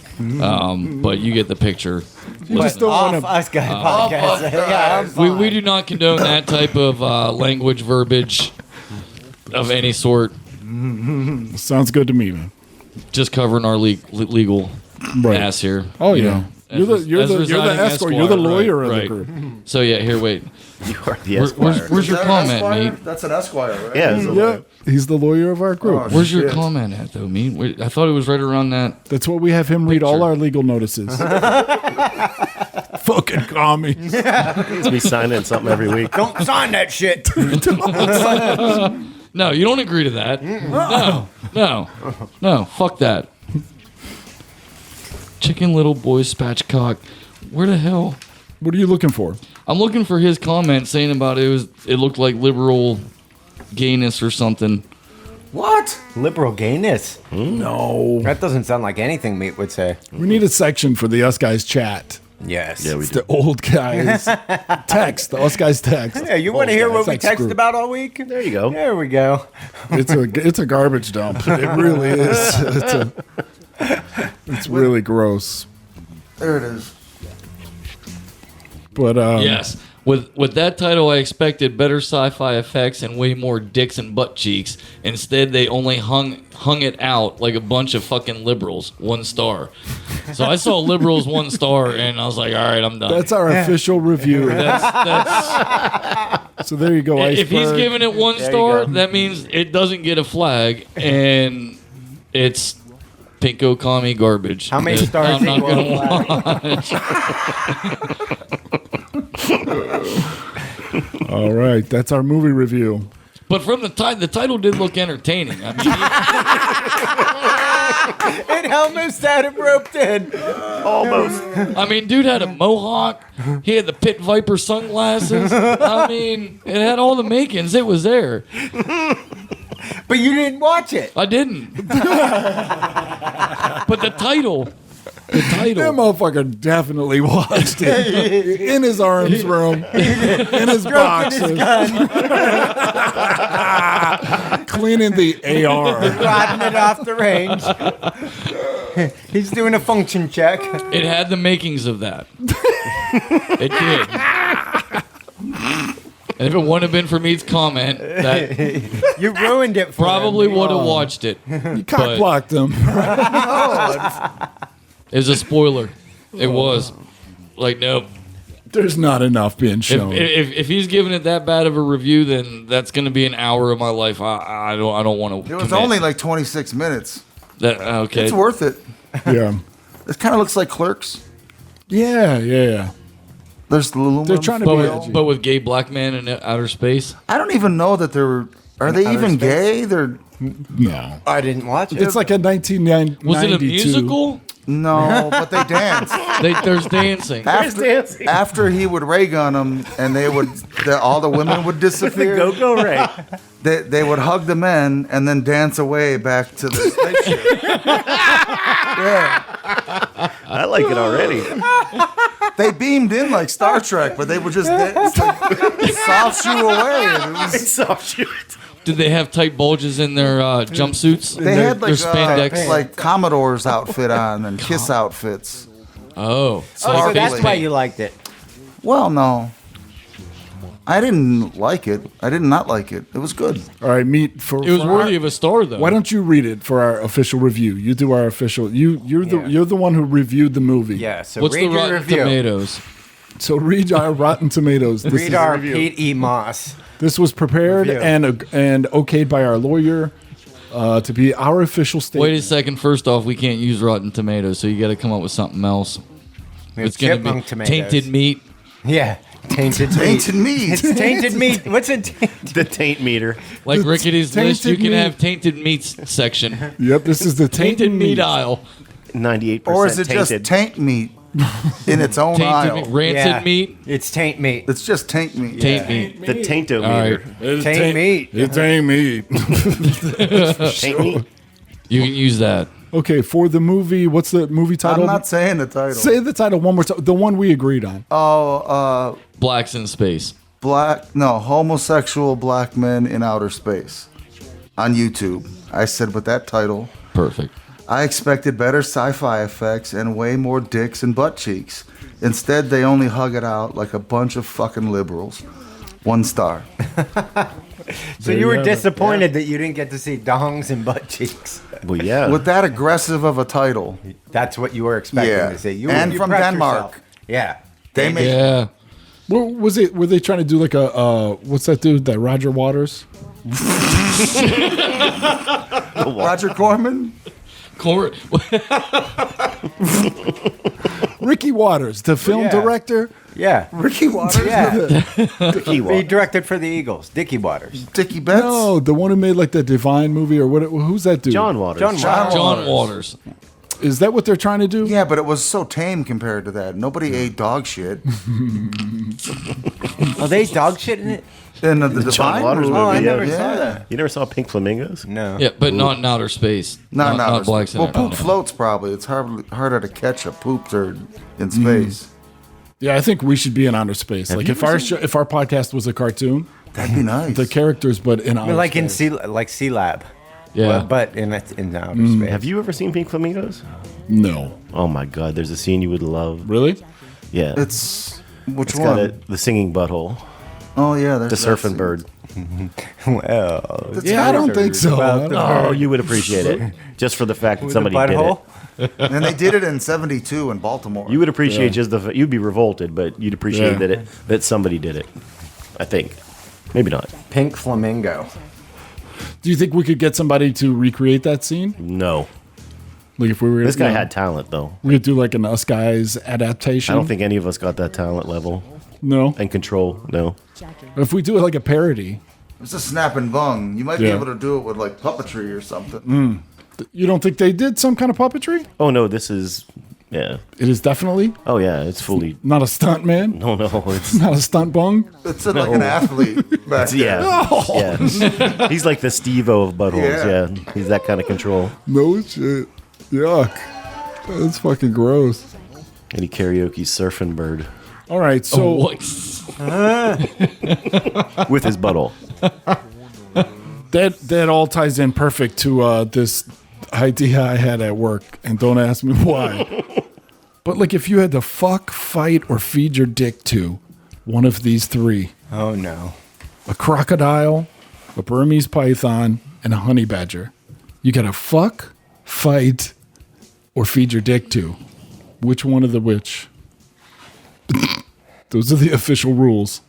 But you get the picture. You just don't off want to. us guys podcast. Yeah, I'm We fine. do not condone that type of language, verbiage of any sort. Sounds good to me, man. Just covering our legal Right. ass here. Oh you yeah. know, You're as the residing escort. You're the esquire, lawyer right, of the right. group. So yeah, here, wait. You are the Where's Esquire. your Is that an comment, Esquire? mate? That's an Esquire, right? Yeah, it's a Yeah, lawyer. he's the lawyer of our group. Oh, Where's your shit. comment at, though, mate? I thought it was right around that. That's what we have him read all Picture. our legal notices. Fucking commie. He's me signing something every week. Don't sign that shit. No, you don't agree to that. No, fuck that. Chicken Little Boy Spatchcock. Where the hell? What are you looking for? I'm looking for his comment saying about it looked like liberal gayness or something. What? Liberal gayness. No. That doesn't sound like anything Meat would say. We need a section for the Us Guys chat. Yes. Yeah, we It's do. the old guys text, the us guys text. Yeah, you want to hear what It's we like text screw- about all week? There you go. There we go. It's a garbage dump. It really is. It's really gross. There it is. But Yes. With that title, I expected better sci-fi effects and way more dicks and butt cheeks. Instead, they only hung it out like a bunch of fucking liberals. 1 star. So I saw liberals 1 star, and I was like, all right, I'm done. that's our official review. That's So there you go. if he's Iceberg. giving it 1 star, that means it doesn't get a flag, and it's pinko commie garbage. How many that stars I'm not equal a gonna watch. All right, that's our movie review. But from the title did look entertaining. I mean, It almost had him roped in. Almost. dude had a mohawk. He had the Pit Viper sunglasses. I mean, it had all the makings. It was there. But you didn't watch it. I didn't. But the title. That motherfucker definitely watched it in his arms room, in his boxes, cleaning the AR. Riding it off the range. He's doing a function check. It had the makings of that. It did. And if it wouldn't have been for Mead's comment, that You ruined it for probably him. would have watched it. You cock blocked him. It was a spoiler. It was. Like, nope. There's not enough being If, shown. if he's giving it that bad of a review, then that's going to be an hour of my life. I don't want to. It was only like 26 minutes. that. Okay. It's worth it. Yeah. It kind of looks like Clerks. Yeah. There's the little. They're trying to but, be with, edgy. but with gay black man in outer space. I don't even know that they're. Are they even gay? They're No. I didn't watch it. It's like a 1992. Was it a musical? no, but they dance. There's dancing. After he would ray gun them, and all the women would disappear. Go Ray. They would hug the men and then dance away back to the spaceship. Yeah, I like it already. they beamed in like Star Trek, but they would just soft shoe away. And it was, Soft shoot. Did they have tight bulges in their jumpsuits? they had their like spandex. like Commodore's outfit on and Kiss outfits. Oh, so that's why you liked it. Well, no, I didn't like it. I did not like it. It was good. All right, Meat. For it was for worthy our- of a star, though. Why don't you read it for our official review? You do our official. You're the one who reviewed the movie. Yeah, so What's read the your Rotten review. Tomatoes? So read our Rotten Tomatoes. This Read is- our Pete E. Moss. This was prepared Review. and okayed by our lawyer to be our official statement. Wait a second. First off, we can't use Rotten Tomatoes, so you got to come up with something else. It's going to be chipmunk tomatoes. tainted meat. Yeah, tainted Tainted meat. It's tainted meat. What's it? The taint meter. Like Rickety's List, you tainted can meat. have tainted meats section. Yep, this is the Tainted meat aisle. 98% Or is it tainted. just taint meat in its own Tainted aisle? meat. Rancid Yeah. meat. It's taint meat. It's just taint meat. Taint meat. the tainto All meter? right. It's Taint meat. It ain't meat. Taint meat? You can use that. Okay, for the movie, what's the movie title? I'm not saying the title. Say the title one more time. The one we agreed on. Blacks in space. Homosexual black men in outer space on YouTube. I said with that title, Perfect. I expected better sci-fi effects and way more dicks and butt cheeks. Instead, they only hug it out like a bunch of fucking liberals. 1 star. So you were disappointed that you didn't get to see dongs and butt cheeks. Well, yeah. With that aggressive of a title, That's what you were expecting Yeah. to see. You And you from prepped Denmark. yourself. Yeah. they made Yeah. What was it? Were they trying to do like a what's that dude? That Roger Waters? Roger Corman. Ricky Waters, the film Yeah. director. Yeah. Ricky Waters. Yeah. Dickie He Walk. directed for the Eagles. Dickie Waters. Dickie Betts. No, the one who made like the Divine movie or what? Who's that dude? John Waters. John Waters. John Waters. Is that what they're trying to do? Yeah, but it was so tame compared to that. Nobody ate dog shit. Oh, they dog shit in it? In the John Divine Waters movie. Oh, I movie. never Yeah. saw that. You never saw Pink Flamingos? No. Yeah, but not in outer space. No, not blacks in Well, it. poop floats probably. It's harder to catch a poop turd in space. Yeah, I think we should be in outer space. Like if our podcast was a cartoon, That'd be nice. the characters, but in outer Like in space. Sea Lab. Yeah. But in outer space. Have you ever seen Pink Flamingos? No. Oh my God, there's a scene you would love. Really? Yeah. It's which It's one? got the singing butthole, Oh yeah, there's the that surfing scene. bird. Well, Yeah, I don't think so. Oh, you would appreciate it just for the fact that somebody did butthole? it. And they did it in '72 in Baltimore. You would appreciate just you'd be revolted, but you'd appreciate Yeah. that somebody did it. I think, maybe not. Pink Flamingo. Do you think we could get somebody to recreate that scene? No, Like if we were this guy you know, had talent though. we could do like an Us Guys adaptation. I don't think any of us got that talent level No. and control. No, If we do it like a parody, It's a snap and bung. You might be Yeah. able to do it with like puppetry or something. you don't think they did some kind of puppetry? oh no, this is yeah. It is definitely Oh yeah, it's fully. not a stunt man, No, it's not a stunt bung. It's like an athlete. Back then. yeah, yeah. He's like the Steve-O of buttholes. Yeah. Yeah, he's that kind of control. No shit. Yuck. That's fucking gross. And he karaoke surfing bird All right, so what? with his butthole. that all ties in perfect to this idea I had at work, and don't ask me why. But like, if you had to fuck, fight, or feed your dick to one of these three: Oh no. a crocodile, a Burmese python, and a honey badger, you gotta fuck, fight, or feed your dick to. Which one of the which? Those are the official rules.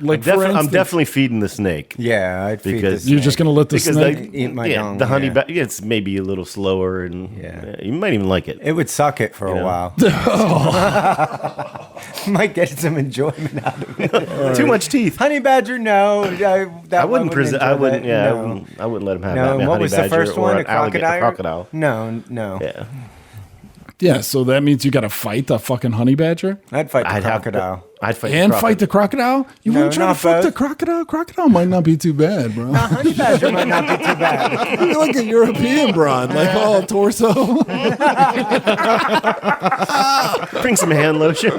Like, for I'm instance, definitely feeding the snake. Yeah, I'd feed Because this you're just gonna let the Because snake. Eat my dong, the honey yeah. it's maybe a little slower, and Yeah. you might even like it. It would suck it for a know? while. Might get some enjoyment out of it. Too much teeth. Honey badger, no. I wouldn't present. I wouldn't. Yeah, No. I wouldn't let him have No, that. and man. what Honey was the badger first or one? an A alligator- crocodile? crocodile. No. Yeah, Yeah, so that means you gotta fight the fucking honey badger I'd fight the I'd have to- crocodile. I'd fight and the fight the crocodile. You No, wouldn't try to not fuck the both. crocodile. Crocodile might not be too bad, bro. Honey badger might not be too bad. You're like a European broad, like all torso. Bring some hand lotion.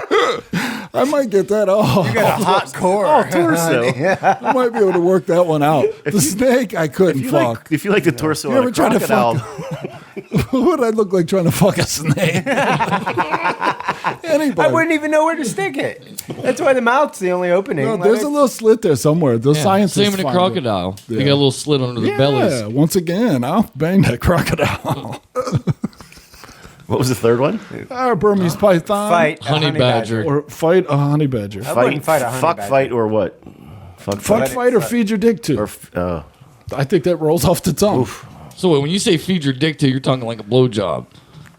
I might get that off. You got a hot core. torso. I might be able to work that one out. The snake, I couldn't fuck. If you like the torso You on ever a tried to crocodile, What would I look like trying to fuck a snake? Anybody. I wouldn't even know where to stick it. That's why the mouth's the only opening. No, Let there's it- a little slit there somewhere. Those Yeah. scientists Same in a find it. crocodile. Yeah. You got a little slit under the Yeah, bellies. once again, I'll bang that crocodile. what was the third one? Or Burmese python. fight a Honey badger. Or fight a honey badger. I wouldn't fight a honey fuck, badger. fight, or what? Fuck, Fuck, Let it fight, or fight. feed your dick to. or I think that rolls off the tongue. So wait, when you say feed your dick to, you're talking like a blowjob.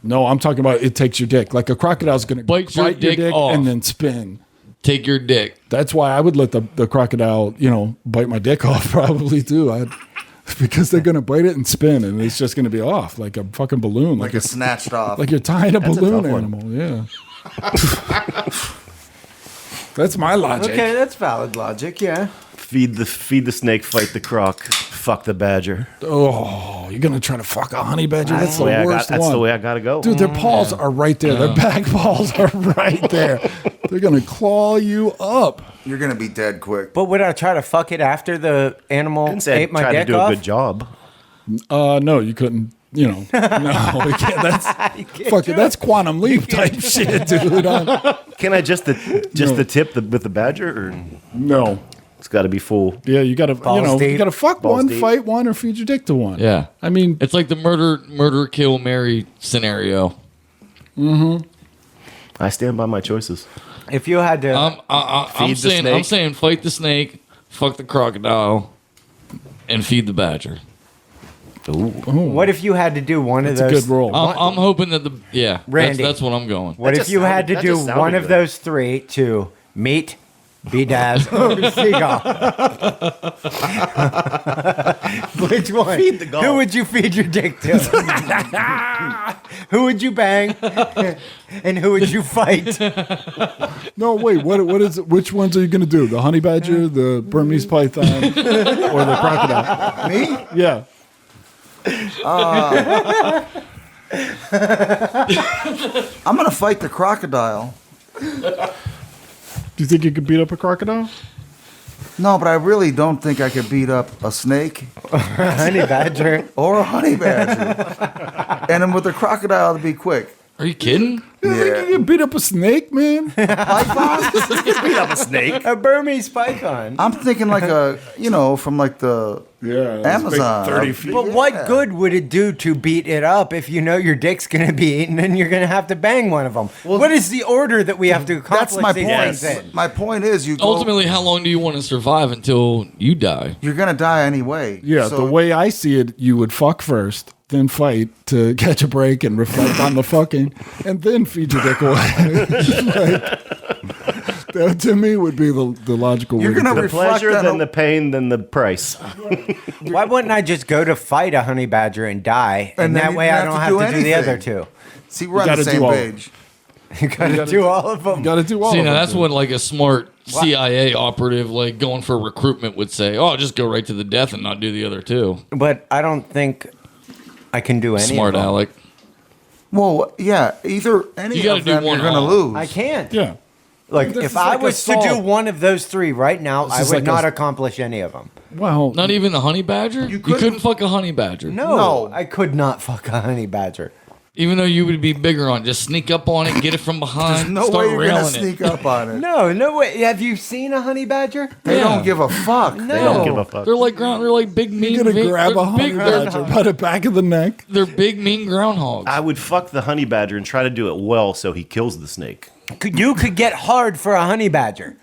No, I'm talking about it takes your dick. Like a crocodile's going to Bite your dick off. and then spin. Take your dick. That's why I would let the crocodile, bite my dick off probably too. Because they're going to bite it and spin, and it's just going to be off like a fucking balloon. Like it's snatched off. like you're tying a That's a balloon tough one. animal. Yeah. That's my logic. Okay, that's valid logic, yeah. feed the snake, fight the croc, fuck the badger. Oh, you're going to try to fuck a honey badger? That's the worst That's one. the way I gotta go. Dude, their paws are right there. Their back paws are right there. They're going to claw you up. You're gonna be dead quick. But would I try to fuck it after the animal I didn't say ate I'd my try to dick do off? a good job. No, you couldn't. No, we can't. That's fuck it. That's quantum leap type shit, dude. Can I just the tip with the badger, or No. it's got to be full? Yeah, you gotta, Balls you deep. gotta fuck Balls one, deep. fight one, or feed your dick to one. Yeah. I mean, It's like the murder, kill, marry scenario. I stand by my choices. If you had to... I'm Feed the saying snake. fight the snake, fuck the crocodile, and feed the badger. what if you had to do one it's of a those... good roll. I'm hoping that Randy. that's what I'm going. What That if just you had sounded- to that do just sounded one of good. those three to meat, B-Daz, or Seagull? Which one? Feed the gull. Who would you feed your dick to? Who would you bang? And who would you fight? No, wait. What is it? Which ones are you gonna do? The honey badger, the Burmese python, or the crocodile? Me? Yeah. I'm gonna fight the crocodile Do you think you could beat up a crocodile? No, but I really don't think I could beat up a snake Honey badger. or a honey badger. And then with the crocodile, to be quick. Are you kidding? You think you could beat up a snake, man? Beat up a snake. A Burmese python. I'm thinking like from like the Amazon. 30 feet. But what good would it do to beat it up if you know your dick's going to be eaten and you're going to have to bang one of them? What is the order that we have to accomplish That's my these point. things in? My point is, Ultimately, how long do you want to survive until you die? you're gonna die anyway. Yeah, So- the way I see it, you would fuck first, then fight to catch a break and reflect on the fucking, and then feed your dick away. That to me would be the logical way. You're gonna to The reflect pleasure, that then the pain, then the price. Why wouldn't I just go to fight a honey badger and die? And then that you way I don't don't have to have to do do the other anything. two. See, we're on gotta the do same all- page. You gotta do all of them. Got to do all See, of now it, that's dude. what like a smart CIA operative, like going for recruitment, would say. Oh, just go right to the death and not do the other two. But I don't think I can do any Smart of them. Alec. Well, yeah, either any You gotta of do them one you're gonna off. lose. I can't. Yeah. Like, This if is I like was to assault. do one of those three right now, I is would like not a- accomplish any of them. Well, Not even the honey badger? You couldn't fuck a honey badger. No, I could not fuck a honey badger. Even though you would be bigger on it. Just sneak up on it, get it from behind, There's no start way you're gonna railing it. sneak up on it. No way. Have you seen a honey badger? They Yeah. don't give a fuck. No. They don't give a fuck. They're like they're like big mean. you're gonna grab a they're honey big, they're, badger by the back of the neck. they're big mean groundhogs. I would fuck the honey badger and try to do it well so he kills the snake. You could get hard for a honey badger.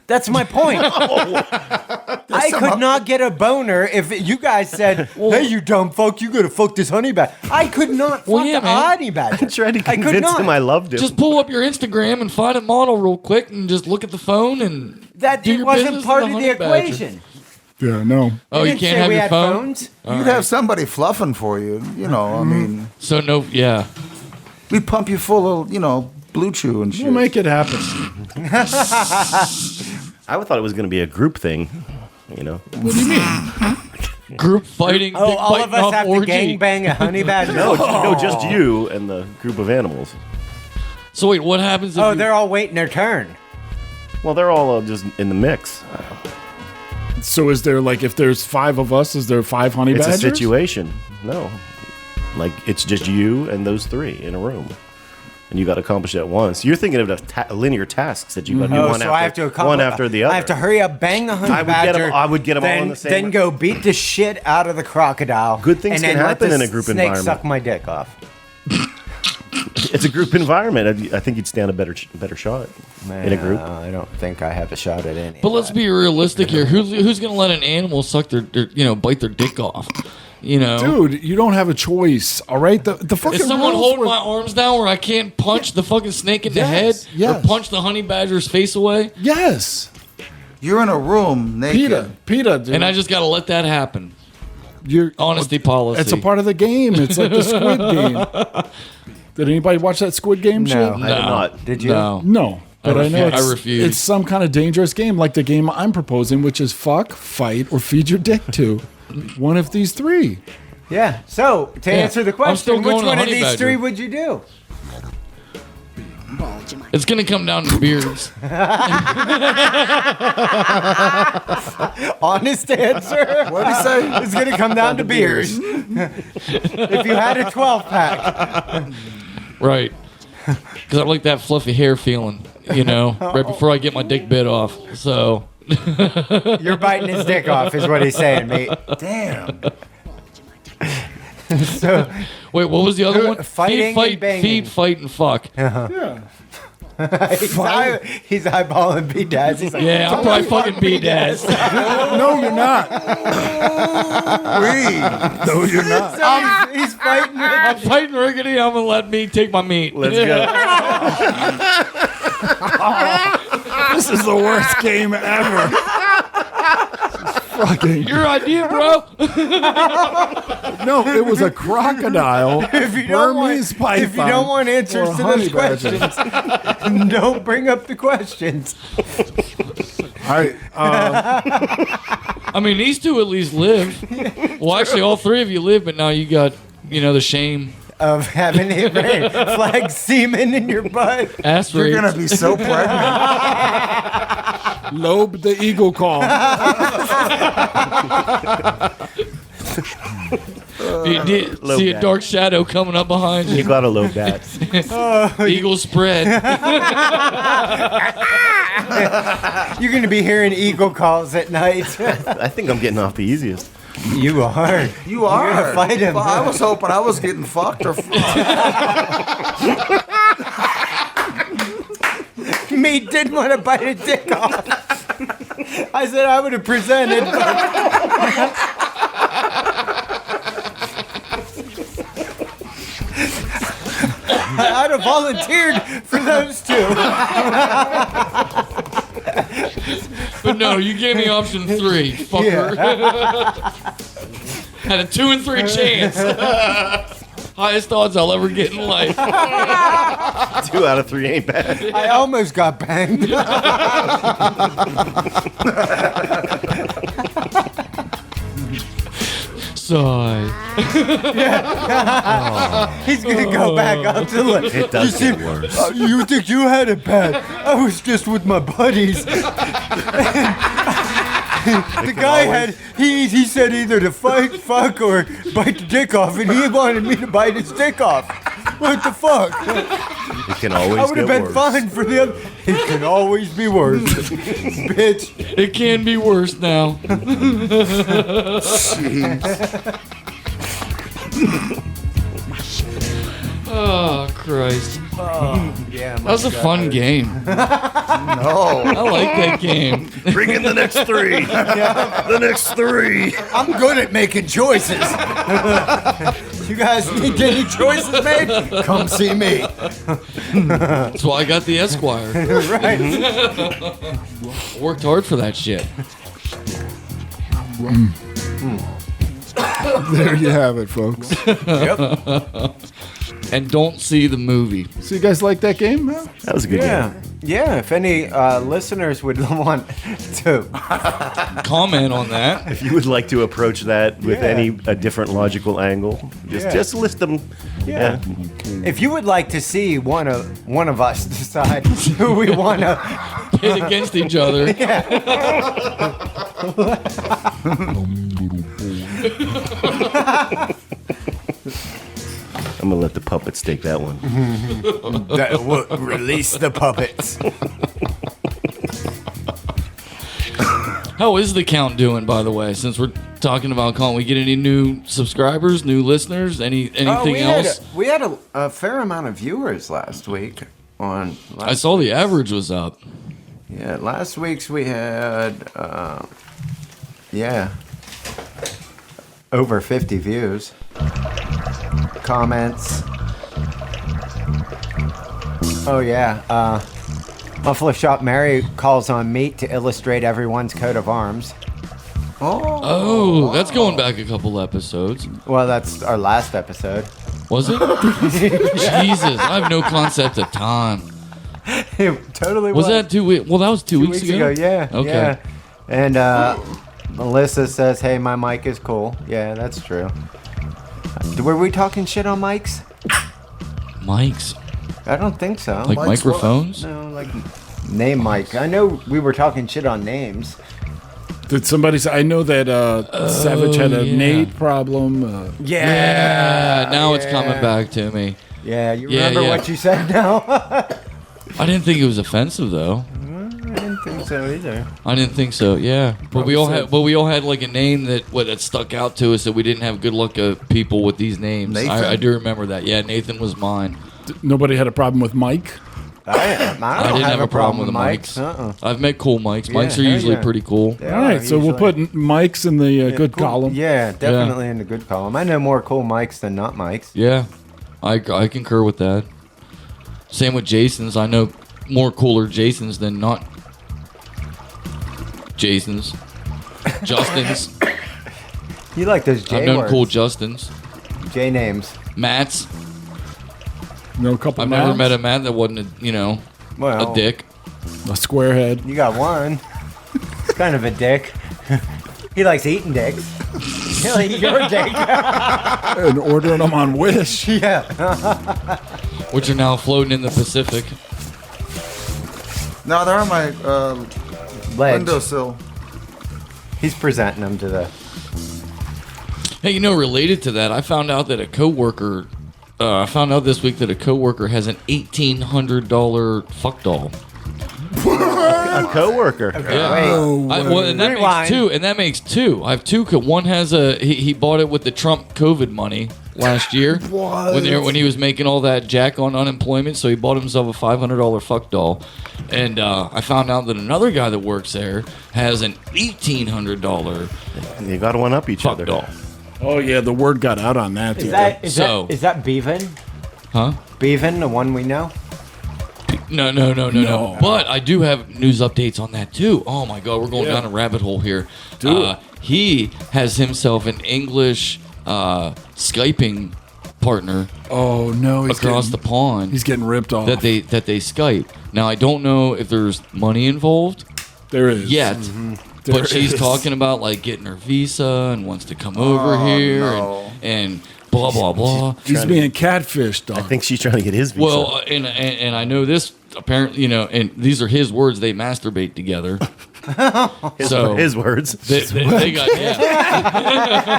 That's my point. I could not get a boner if you guys said, "Hey, you dumb fuck, you gotta fuck this honey badger." I could not Well, fuck yeah, a man. honey badger. I tried to I could convince not. him I loved him. Just pull up your Instagram and find a model real quick and just look at the phone and That do it your wasn't business part with of the the honey badger. equation. Yeah, no. Oh, They you didn't can't say have we your had phone? phones. You'd have somebody fluffing for you. You know, I mean, So no, yeah. we pump you full of, Blue Chew and shit. We'll make it happen. I thought it was going to be a group thing, you know. Group fighting. Oh, dick all biting of us off have orgy. to gangbang a honey badger. No, just you and the group of animals. So wait, what happens if Oh, you- they're all waiting their turn. Well, they're all just in the mix. So is there like if there's 5 of us, is there 5 honey It's badgers? a situation. No. Like, it's just you and those 3 in a room. And you got to accomplish it at once. You're thinking of the linear tasks that you got to do Oh, one, so after, I have to accomplish one after the other. I have to hurry up, bang the honey I would get 'em- badger. I would get 'em all then, in the same- Then go beat the shit out of the crocodile. Good things and can then let happen the in a group snake environment. Suck my dick off. It's a group environment. I think you'd stand a better shot in a group. I don't think I have a shot at any. But let's be realistic here. Who's gonna let an animal suck their bite their dick off? You know, Dude, you don't have a choice. All right, the fucking is someone rules holding were- my arms down where I can't punch the fucking snake in the head yes. or punch the honey badger's face away? Yes, You're in a room naked. Peter, dude. And I just gotta let that happen. You're Honesty policy. It's a part of the game. It's like the Squid Game. Did anybody watch that Squid Game shit? No. I did not. Did you? No. No. But I know I refuse. it's some kind of dangerous game, like the game I'm proposing, which is fuck, fight, or feed your dick to. One of these 3. Yeah. So to answer the I'm still question, going which to one of honey these badger. 3 would you do? It's gonna come down to beards. Honest answer. What did he say? It's gonna come down to beers. If you had a 12-pack. Right. Because I like that fluffy hair feeling, right before I get my dick bit off. So, You're biting his dick off, is what he's saying, mate. Damn. So wait, what was the other one? Fighting and banging. Feed, fight, and fuck. Yeah. he's eyeballing B-Dads. He's like, Yeah, I'm probably fucking B-Dads. No, you're not. No, you're not. so he's fighting. I'm fighting Rickety. I'm going to let me take my meat. Let's go. This is the worst game ever. Fucking Your idea, bro. no! It was a crocodile. If you don't Burmese python. If you don't want answers or a to honey those badger. questions, don't bring up the questions. All right. I mean, these 2 at least live. Well, actually, all 3 of you live, but now you got, the shame. of having it red flag semen in your butt. Ass You're rape. gonna be so pregnant. Lobe the eagle call. You did see a bat. dark shadow coming up behind You you. got a low bat. Eagle spread. You're gonna be hearing eagle calls at night. I think I'm getting off the easiest. You are. You are. You're gonna fight him. Well, I was hoping I was getting fucked or Me didn't want to bite a dick off. I said I would have presented. I'd have volunteered for those two. But no, you gave me option 3, fucker. Had a 2 and 3 chance. Highest odds I'll ever get in life. 2 out of 3 ain't bad. I almost got banged. Sigh. He's gonna go back out to look. It does get worse. You think you had it bad? I was just with my buddies. The guy had he said either to fight, fuck, or bite the dick off, and he wanted me to bite his dick off. What the fuck? It can always I would have get been worse. fine for the other. It can always be worse, bitch. It can be worse now. Oh, Christ. Yeah, That was a fun game. no. I like that game. Bring in the next 3. The next 3. I'm good at making choices. You guys need any choices made? Come see me. That's why I got the Esquire. Right. Worked hard for that shit. There you have it, folks. And don't see the movie. So you guys like that game, man? That was a good game. Yeah. If any listeners would want to, Comment on that. If you would like to approach that with Yeah. a different logical angle, just list them. Yeah. If you would like to see one of us decide who we want to, Pit against each other. I'm gonna let the puppets take that one. that will release the puppets. How is the count doing, by the way? Since we're talking about calling, we get any new subscribers, new listeners, anything else? We had a fair amount of viewers last week. I saw the average was up. Yeah, last week's we had over 50 views. Comments. Oh yeah, Muffler Shop Mary calls on meat to illustrate everyone's coat of arms. Oh, that's going back a couple episodes. Well, that's our last episode. Was it? Jesus, I have no concept of time. It totally Was that 2 weeks? Well, that was 2 weeks ago. Yeah. Okay. Yeah. And Melissa says, "Hey, my mic is cool." Yeah, that's true. Were we talking shit on mics? Mics, I don't think so. like microphones. No, like name mic. I know we were talking shit on names. Did somebody say? I know that Savage had a yeah. Nate problem. Yeah, now it's coming back to me. Yeah, you Yeah, remember yeah. what you said now? I didn't think it was offensive though. I didn't think so either. I didn't think so. Yeah, but we all had like a name that stuck out to us that we didn't have good luck of people with these names. Nathan. I do remember that. Yeah, Nathan was mine. Nobody had a problem with Mike. I I didn't have a problem with the mics. I've met cool mics. Mics are hell usually yeah. All pretty cool. right, so we'll put Mike's in the good cool. column. Yeah, definitely in the good column. I know more cool mics than not mics. Yeah, I concur with that. Same with Jason's. I know more cooler Jason's than not Jason's. Justin's. You like those J I've known words. cool Justins. J names. Matt's. You know, a couple. I've never Mavs, met a Matt that wasn't a Well, a dick. a squarehead. You got one. It's kind of a dick. He likes eating dicks. killing your dick. And ordering them on Wish. Yeah. Which are now floating in the Pacific. No, they're on my Ledge. windowsill. He's presenting them to the. Hey, you know, related to that, I found out that a coworker. I found out this week that a coworker has an $1,800 fuck doll. A coworker. Yeah. Well, and that Rewind. makes two. And that makes two. I have two. One has he bought it with the Trump COVID money last year when he was making all that jack on unemployment. So he bought himself a $500 fuck doll. And I found out that another guy that works there has an $1,800 You got to one up each fuck other. doll. Oh yeah, the word got out on that. Is Too. that So- Bevan? Huh? Bevan, the one we know? No. But I do have news updates on that too. Oh my God, we're going down a rabbit hole here. He has himself an English Skyping partner Oh no, he's across the pond. He's getting ripped off. that they Skype. Now I don't know if there's money involved there is yet, There but she's is. talking about like getting her visa and wants to come over here no. and blah blah blah. He's being catfished, dog. I think she's trying to get his visa. Well, and I know this apparently, you know, and these are his words. They masturbate together. So his words. they got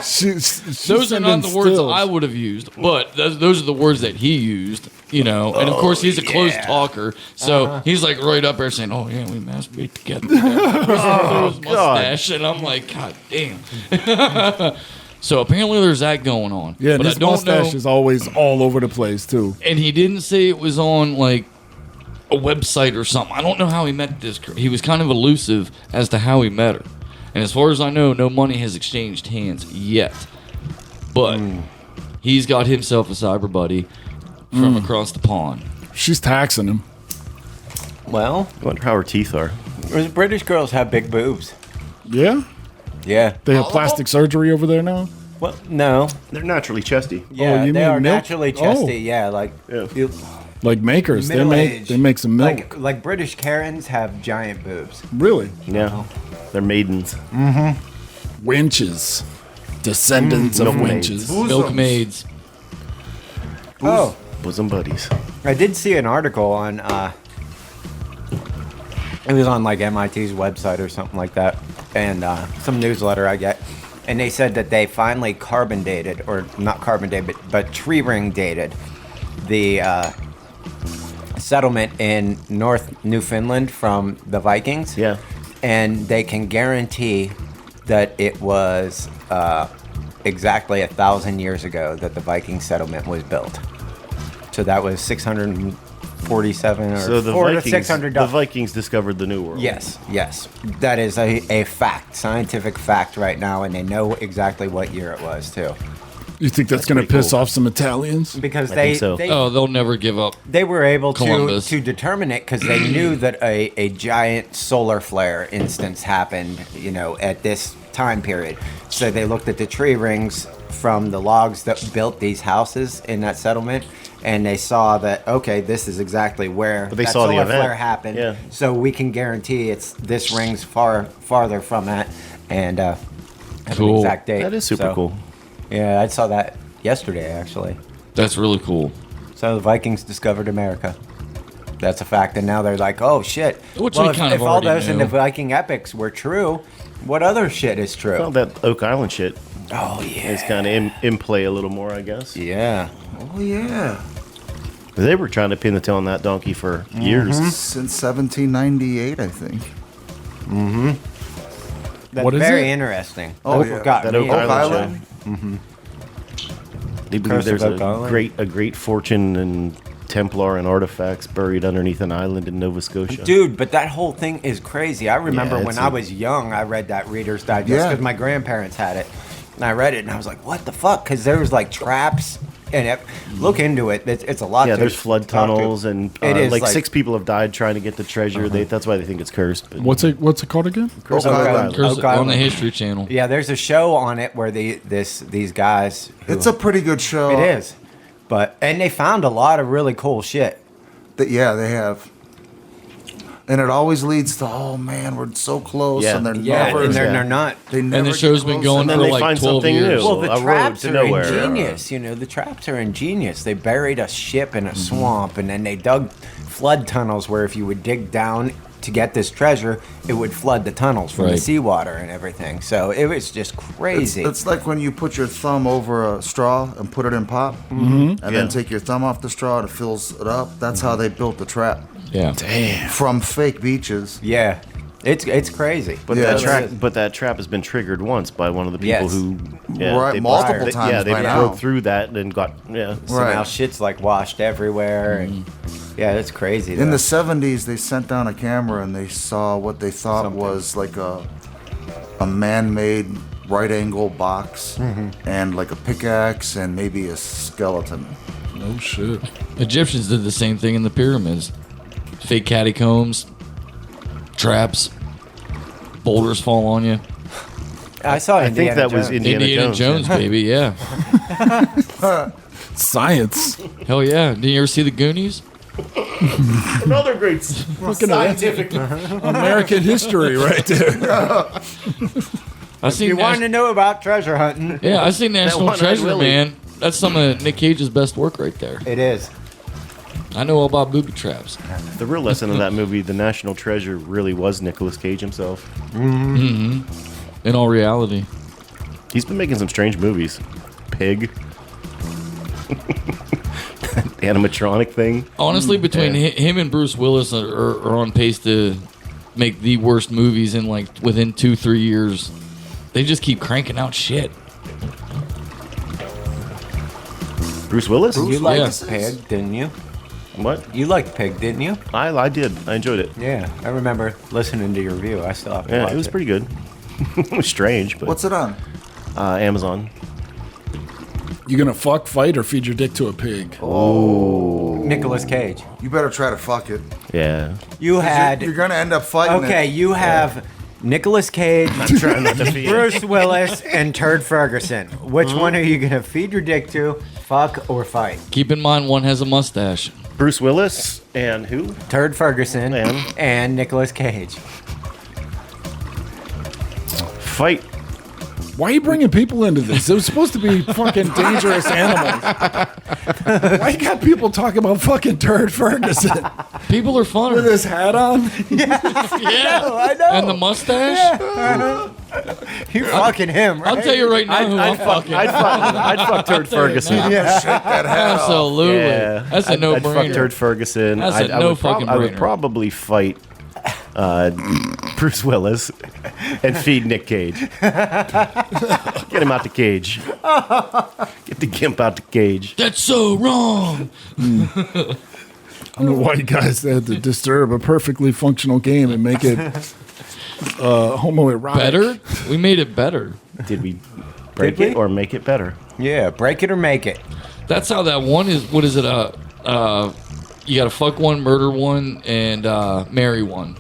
She's those are not sending the words stills. I would have used, but those are the words that he used, you know. And of course, he's a close talker, so he's like right up there saying, "Oh yeah, we masturbate together." His mustache, and I'm like, God damn. So apparently, there's that going on. Yeah, and but his I don't mustache know. is always all over the place too. And he didn't say it was on like a website or something. I don't know how he met this girl. He was kind of elusive as to how he met her. And as far as I know, no money has exchanged hands yet. But he's got himself a cyber buddy from across the pond. She's taxing him. Well, I wonder how her teeth are. British girls have big boobs. Yeah, Yeah. they have plastic surgery over there now. Well, no. They're naturally chesty. Yeah, you they mean are milk? naturally chesty. Oh. Yeah, like Yeah. you- Like makers, they middle-aged. make some milk. Like British Karens have giant boobs. Really, Yeah. They're maidens. wenches, descendants of Milkmaids. wenches. Milkmaids. Oh, Bosom buddies. I did see an article on. It was on like MIT's website or something like that, and some newsletter I get, and they said that they finally carbon dated, or not carbon dated, but tree ring dated, the settlement in North Newfoundland from the Vikings. Yeah. And they can guarantee that it was exactly 1,000 years ago that the Viking settlement was built. So that was 647 or So the 400 to Vikings, 600. the Vikings discovered the New World. Yes. That is a fact, scientific fact right now, and they know exactly what year it was too. You think that's going to pretty piss cool. off some Italians? Because I they think so. Oh, they'll never give up. they were able Columbus. to determine it because they knew that a giant solar flare instance happened, you know, at this time period. So they looked at the tree rings from the logs that built these houses in that settlement, and they saw that, okay, this is exactly where But they that saw the solar event. flare happened. Yeah. So we can guarantee this ring's farther from that, and have Cool. an exact date. That is super So, cool. Yeah, I saw that yesterday actually. That's really cool. So the Vikings discovered America. That's a fact, and now they're like, "Oh shit!" Which well, we if, kind of if all already those in the knew. Viking epics were true, what other shit is true? Well, that Oak Island shit Oh yeah, is kind of in play a little more, I guess. yeah. Oh yeah. They were trying to pin the tail on that donkey for years. Since 1798, I think. That's What is very it? interesting. Oh, Oak yeah. got That me. Oak Oak Island Island. They believe Curse of there's Oak Island. a great fortune and Templar and artifacts buried underneath an island in Nova Scotia. Dude, but that whole thing is crazy. I remember Yeah, when it's I a- was young, I read that Reader's Digest Yeah. because my grandparents had it. And I read it, and I was like, what the fuck? Because there was like traps. And look into it. It's a lot Yeah, to there's flood talk to. tunnels, and It is like 6 people have died trying to get the treasure. That's why they think it's cursed. But What's it called again? Curse Oak of Oak Island. Island. There's Oak on Island. the History Channel. Yeah, there's a show on it where these guys. It's a pretty good show. It is, and they found a lot of really cool shit. Yeah, they have. And it always leads to, oh man, we're so close, Yeah. and they're Yeah, never. and they're not. They never. And the get show's been closer. going And then for they like find 12 something years. new. Well, the A road traps to are nowhere. ingenious. You know, the traps are ingenious. They buried a ship in a swamp, and then they dug flood tunnels where if you would dig down to get this treasure, it would flood the tunnels from the Right. seawater and everything. So it was just crazy. It's like when you put your thumb over a straw and put it in pop, and Yeah. then take your thumb off the straw and it fills it up. That's how they built the trap Yeah. from fake beaches. yeah, it's crazy. But Yeah, that trap has been triggered once by one of the people Yes. who, Right, they multiple they- times Yeah, they by now. broke through that and got So Right. now shit's like washed everywhere, and yeah, it's crazy. In though. the 70s, they sent down a camera and they saw what they thought Something. was like a man-made right-angle box and like a pickaxe and maybe a skeleton. Oh shit. Egyptians did the same thing in the pyramids. Fake catacombs, traps, boulders fall on you. I saw. I think that was Indiana Jones, yeah. baby, yeah. Science. Hell yeah. Did you ever see the Goonies? Another great Scientific American history right there. I seen You want to know about treasure hunting? Yeah, I seen National one-eyed Treasure, Willie. man. That's some of Nick Cage's best work right there. It is. I know all about booby traps. The real lesson of that movie, the national treasure, really was Nicolas Cage himself. In all reality. He's been making some strange movies. Pig. Animatronic thing. Honestly, between him and Bruce Willis are on pace to make the worst movies in like within 2-3 years. They just keep cranking out shit. Bruce Willis? You Yeah. liked Pig, didn't you? What? You liked Pig, didn't you? I did. I enjoyed it. Yeah, I remember listening to your review. I still have to Yeah, watch it was pretty good. It was strange, but What's it on? Amazon. You gonna fuck, fight, or feed your dick to a pig? Nicolas Cage. You better try to fuck it. Yeah. You had You're gonna end up fighting okay. it. You have Nicolas Cage, Trying not to feed. Bruce Willis, and Turd Ferguson. Which one are you gonna feed your dick to? Fuck or fight? Keep in mind, one has a mustache. Bruce Willis and who? Turd Ferguson And? and Nicolas Cage. Fight. Why are you bringing people into this? It was supposed to be fucking dangerous animals. Why you got people talking about fucking Turd Ferguson People are fun. with his hat on? Yeah. I know. And the mustache? You're fucking him, right? I'll tell you right now who I'm fucking. I'd fuck Turd Ferguson. Yeah. Absolutely. Yeah. That's a I'd fuck no-brainer. Turd Ferguson. That's a no fucking I would brainer. probably fight Bruce Willis and feed Nick Cage. Get him out the cage. Get the gimp out the cage. That's so wrong. I don't know why you guys had to disturb a perfectly functional game and make it homoerotic. Better? We made it better. Did we break Did it we? or make it better? Yeah, break it or make it. That's how that one is. What is it? You got to fuck one, murder one, and marry one,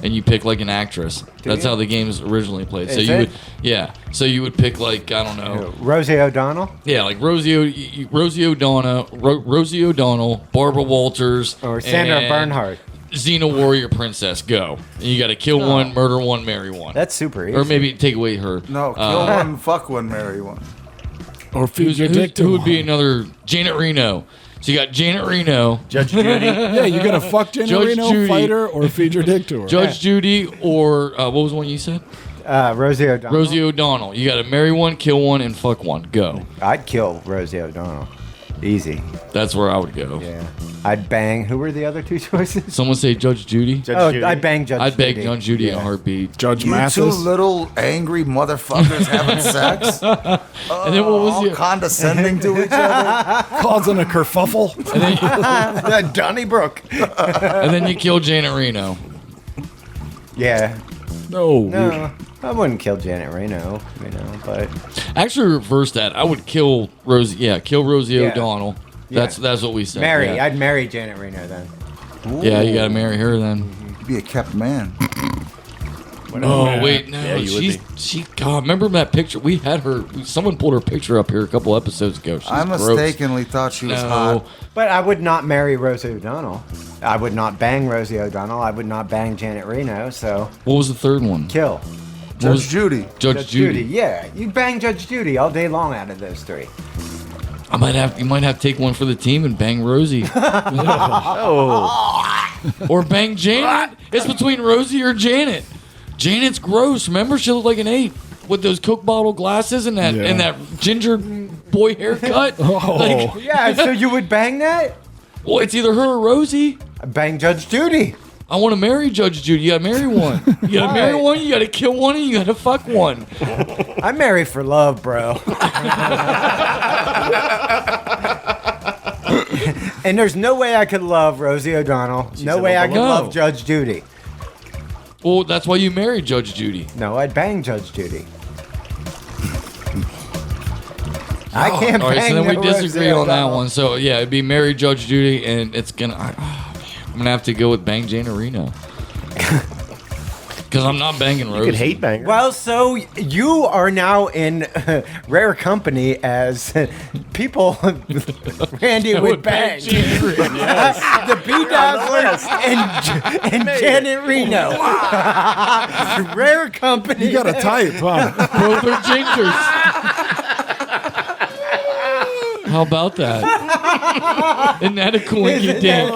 and you pick like an actress. That's you? how the game's originally played. So Is you it? would, yeah. So you would pick like I don't know, Rosie O'Donnell yeah, like Rosie O'Donnell, Barbara Walters, or Sandra and Bernhardt. Xena Warrior Princess. Go. And you got to kill one, murder one, marry one, That's super easy. or maybe take away her. No, kill one, fuck one, marry one. Or feed Who's, your who's, dick to who would be one. another Janet Reno? So you got Janet Reno, Judge Judy. Yeah, you're gonna fuck Jenny Judge Reno, Judy. fight her, or feed your dick to her. Judge Judy, or what was one you said? Rosie O'Donnell. Rosie O'Donnell. You got to marry one, kill one, and fuck one. Go. I'd kill Rosie O'Donnell. Easy. That's where I would go. Yeah. I'd bang. Who were the other two choices? Someone say Judge Judy. Oh, I'd bang Judge I'd beg Judy. Judge Judy in a Yeah. heartbeat. Judge You two Mathis. little angry motherfuckers having sex, And then what was all the? condescending to each other. Causing a kerfuffle. Donnybrook. And then you kill Janet Reno. Yeah. No. No, I wouldn't kill Janet Reno, but Actually, reverse that. I would kill Rosie. Yeah, kill Rosie Yeah. O'Donnell. Yeah. That's what we said. marry. Yeah, I'd marry Janet Reno then. yeah you got to marry her then. Be a kept man. Oh wait, no, Yeah, you would she. God, remember that picture? We had her. Someone pulled her picture up here a couple episodes ago. She's I gross. mistakenly thought she was No, hot. But I would not marry Rosie O'Donnell. I would not bang Rosie O'Donnell. I would not bang Janet Reno. So what was the third one? kill. Judge Judy. Judge Judy. Yeah, you bang Judge Judy all day long out of those three. You might have to take one for the team and bang Rosie. Or bang Janet. It's between Rosie or Janet. Janet's gross. Remember, she looked like an ape with those Coke bottle glasses and that ginger boy haircut. Like, Yeah, so you would bang that? well, it's either her or Rosie. I bang Judge Judy. I want to marry Judge Judy. You gotta marry one. You gotta marry one. You gotta kill one, and you gotta fuck one. I marry for love, bro. And there's no way I could love Rosie O'Donnell. No way I could No. love Judge Judy. Well, that's why you married Judge Judy. No, I'd bang Judge Judy. I can't All right, bang so then we no disagree Rosie on that O'Donnell. one. So yeah, it'd be marry Judge Judy, and it's gonna. I'm gonna have to go with bang Jane Reno. Because I'm not banging Rosie. You could hate banger. Well, so you are now in rare company as people Randy would bang. The B-Dazzler and Janet Reno. Rare company. You got a type, huh? Both are gingers. How about that? Isn't that a coinky dink?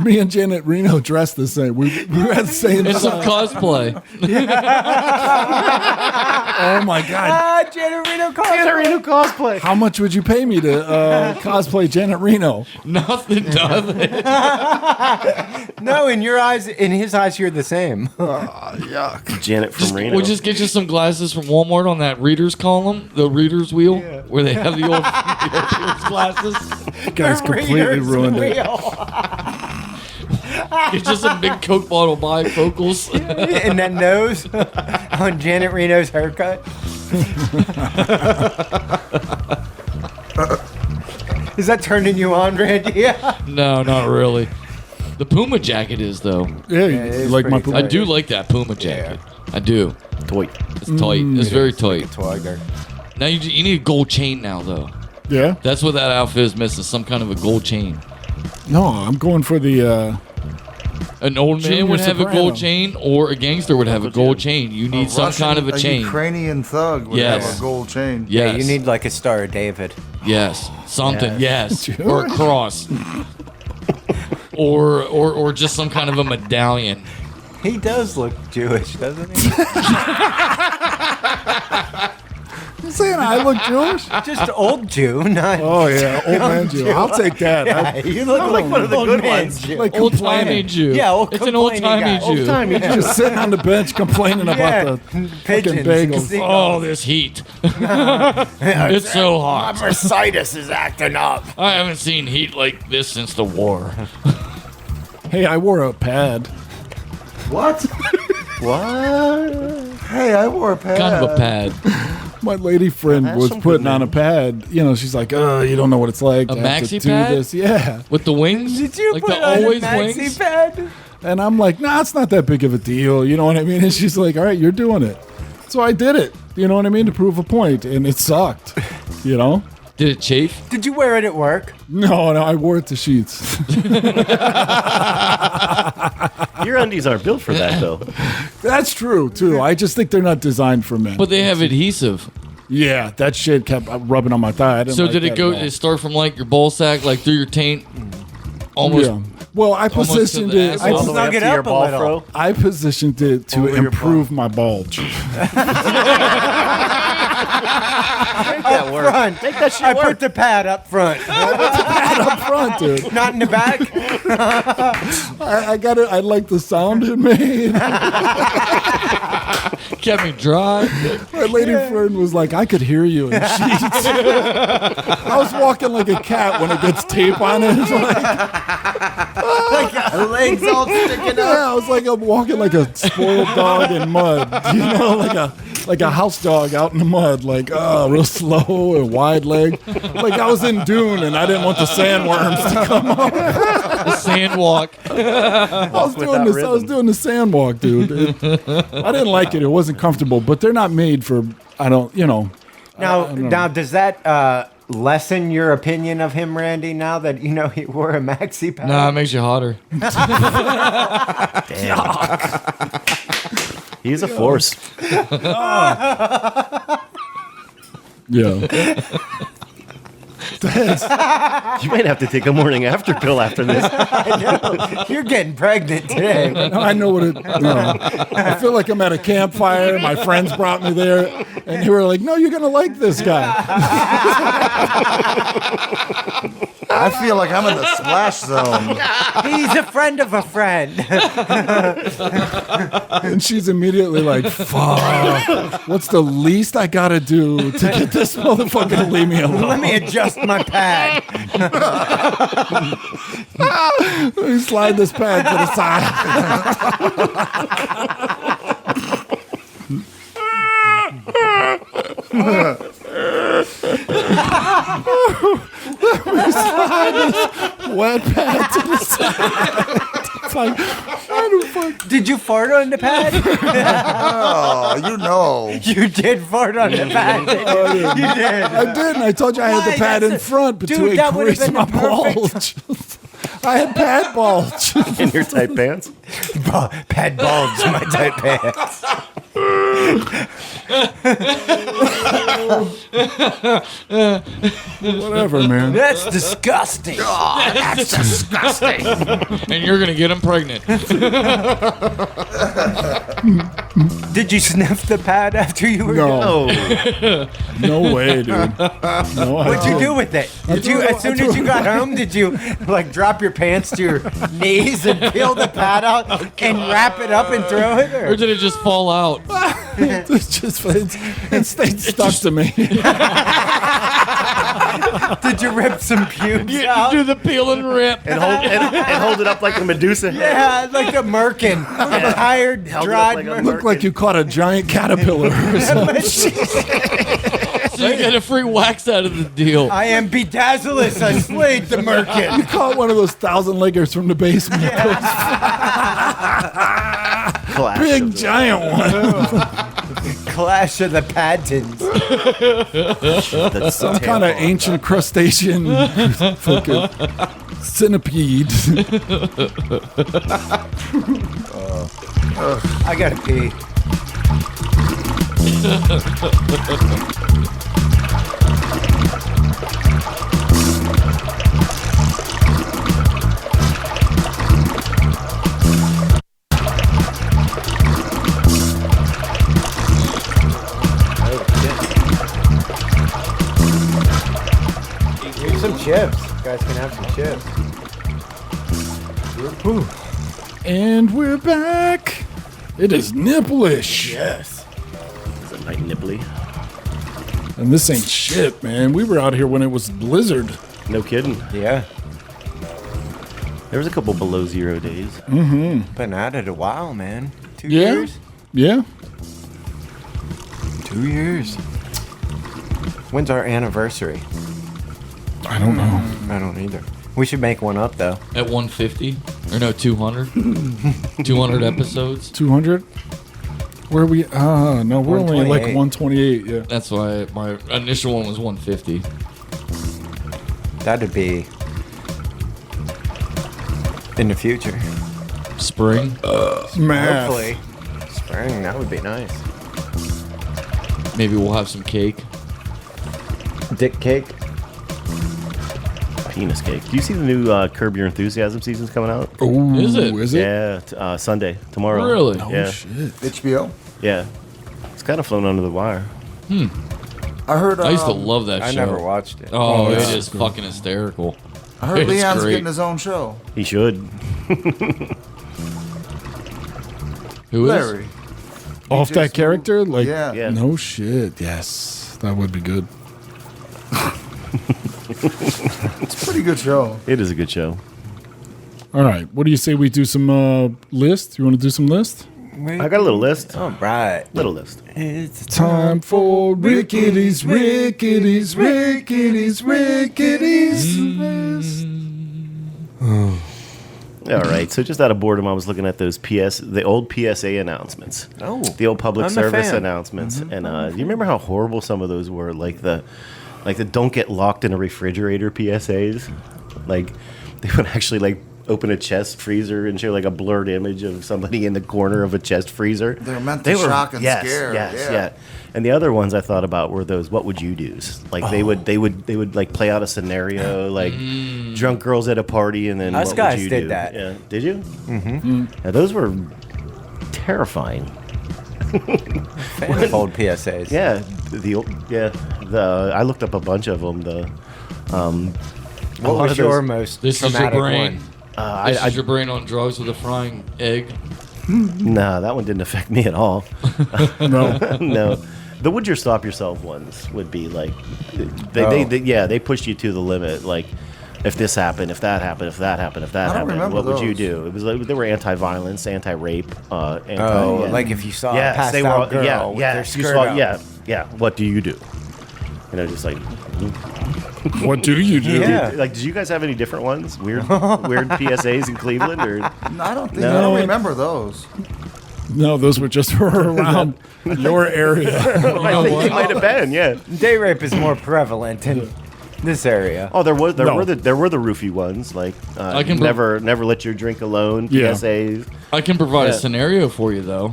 Me and Janet Reno dressed the same. We had the same. It's some cosplay. Oh my god! Janet Reno cosplay. How much would you pay me to cosplay Janet Reno? Nothing. No, in your eyes, in his eyes, you're the same. Janet from Reno. We'll just get you some glasses from Walmart on that reader's column, the reader's wheel, where they have the old reader's glasses. You guys completely ruined it. Get you some big Coke bottle bifocals. And that nose on Janet Reno's haircut. Is that turning you on, Randy? Yeah. No, not really. The Puma jacket is, though. Yeah, you is like my pretty I Puma? do like that Puma jacket. I do. Toy. It's tight. It's very tight. Twagger. Now you need a gold chain now, though. Yeah. That's what that outfit is missing. Some kind of a gold chain. No, I'm going for the. An old man Junior would have a Soprano. gold chain, or a gangster would have a gold chain. You need some kind of a chain. Ukrainian thug would Yes. have a gold chain. Yes. Yeah, you need like a Star of David. Yes. Something. Yes. Jewish. Or a cross. or just some kind of a medallion. He does look Jewish, doesn't he? You saying I look Jewish? Just old Jew, not. Oh yeah, old man Jew. I'll take that. Yeah, you look like one of the good ones. Jew. Like Old complaining. timey Jew. Yeah, it's an old timey Jew. Just sitting on the bench complaining about the fucking bagels. Oh, this heat. It's so hot. bursitis is acting up. I haven't seen heat like this since the war. Hey, I wore a pad. What? Hey, I wore a pad. Kind of a pad. My lady friend was some putting good on a pad. You know, she's like, "Oh, you don't know what it's like A to have to maxi do pad? this." Yeah, With the wings? Did you like put the on always a maxi wings? pad? and I'm like, "Nah, it's not that big of a deal." You know what I mean? And she's like, "All right, you're doing it." So I did it. You know what I mean? To prove a point, and it sucked. You know? Did it chafe? Did you wear it at work? No, I wore it to Sheets. Your undies aren't built for that, though. That's true too. I just think they're not designed for men. But they have adhesive. Yeah, that shit kept rubbing on my thigh. I didn't So like did it that go? at all. Did it start from like your ball sack, like through your taint? Almost. Yeah. Well, I Almost to positioned the it. asshole. All the way Snug up it to your up a ball little. throw. I positioned it to Over your improve my bulge. Up front. Make that shit I work. put the pad up front, Up front, dude. not in the back. I got it. I like the sound it made. Kept me dry. My lady friend was like, I could hear you in Sheets. I was walking like a cat when it gets tape on it. It's like, Legs all sticking yeah, I was like, I'm walking like a spoiled dog in mud. You know, like a house dog out in the mud, like real slow and wide leg. Like I was in Dune and I didn't want the sandworms to come up. The sand walk. I was without rhythm. doing the sand walk, dude. I didn't like it. It wasn't comfortable, but they're not made for, Now, does that lessen your opinion of him, Randy, now that you know he wore a maxi pad? Nah, it makes you hotter. He's a force. Yeah. You might have to take a morning after pill after this. You're getting pregnant today. I know what it. I feel like I'm at a campfire. My friends brought me there, and they were like, "No, you're gonna like this guy." I feel like I'm in the splash zone. He's a friend of a friend. And she's immediately like, "Fuck! What's the least I gotta do to get this motherfucker to leave me alone?" Let me adjust my pad. Let me slide this pad to the side. Wet pad to the side. It's like, I don't fuck. Did you fart on the pad? Oh, you know. You did fart on the pad. You did. I did, and I told you I had the Why? pad That's in front dude, to that would've increase been my the perfect- bulge. I had pad bulge. In your tight pants. Pad bulge in my tight pants. Whatever, man. That's disgusting. That's disgusting. And you're gonna get him pregnant. Did you sniff the pad after you were done? Oh, No way, dude. No, What'd you do with it? Did you, as soon as you got home, did you like drop your pants to your knees and peel the pad out and wrap it up and throw it? Or Or? did it just fall out? It stayed stuck to me. Did you rip some pubes You out? do the peel and rip. and hold it up like a Medusa. Yeah, like a merkin. A tired, Held it up dried like a merkin. Looked like you caught a giant caterpillar or something. So you get a free wax out of the deal. I am Bedazzlus. I slayed the merkin. You caught one of those 1,000-leggers from the basement. Clash Big of the- giant one. Clash of the Paddens. That's Some kind of ancient crustacean fucking centipede. I gotta pee. Here's some chips. You guys can have some chips. And we're back. It is nipplish. Yes. It's a night nipply. And this ain't shit, man. We were out here when it was blizzard. No kidding. Yeah. There was a couple below 0 days. Been at it a while, man. 2 Yeah? years? Yeah? 2 years. When's our anniversary? I don't know. I don't either. We should make one up, though. At 150? Or no, 200? 200 episodes? 200? Where are we? No, we're only at like 128. 128. Yeah. That's why my initial one was 150. That'd be in the future. Spring? Math. Hopefully. Spring, that would be nice. Maybe we'll have some cake. Dick cake? Penis cake. Do you see the new Curb Your Enthusiasm season's coming out? Ooh, Is it? Is it? Yeah, Sunday, tomorrow. Really? Oh, Yeah. shit. HBO. Yeah. It's kind of flown under the wire. I heard. I used to love that I show. never watched it. Oh, it it's is fucking hysterical. I heard It's Leon's great. getting his own show. He should. Who is? Larry. Off just- that character? Like, Yeah. Yeah. no shit. Yes. That would be good. It's a pretty good show. It is a good show. All right. What do you say we do some list? You want to do some list? I got a little list. All right. Little list. It's Time for Rickety's list. All right. So just out of boredom, I was looking at the old PSA announcements. Oh, The old public I'm a service fan. announcements. And do you remember how horrible some of those were? Like the don't get locked in a refrigerator PSAs. Like they would actually like open a chest freezer and show like a blurred image of somebody in the corner of a chest freezer. They're meant to shock and scare. Yes, yeah. And the other ones I thought about were those "What would you do's?" Like they would like play out a scenario like drunk girls at a party and then Us what guys would you did do? that. Yeah, did you? Mm-hmm. Yeah, those were terrifying. Fan of old PSAs. Yeah, I looked up a bunch of them. What was your most This is your traumatic brain. one? This is your brain on drugs with a frying egg. Nah, that one didn't affect me at all. No. No. The would you stop yourself ones would be like, they pushed you to the limit. Like, if this happened, if that happened, if that happened, if that I don't happened, remember what would you those. do? It was like they were anti-violence, anti-rape, Like if you saw a passed they out were, girl with their you skirt saw, up. yeah. What do you do? You know, just like, What do you do? Yeah. like, did you guys have any different ones? Weird PSAs in Cleveland, or No, I don't think No. I don't remember those. No, those were just around your area. I think it might have been, yeah. Day rape is more prevalent in this area. Oh, there were the roofie ones, like I can never let your drink alone. Yeah. PSAs. I can provide a Yeah. scenario for you though,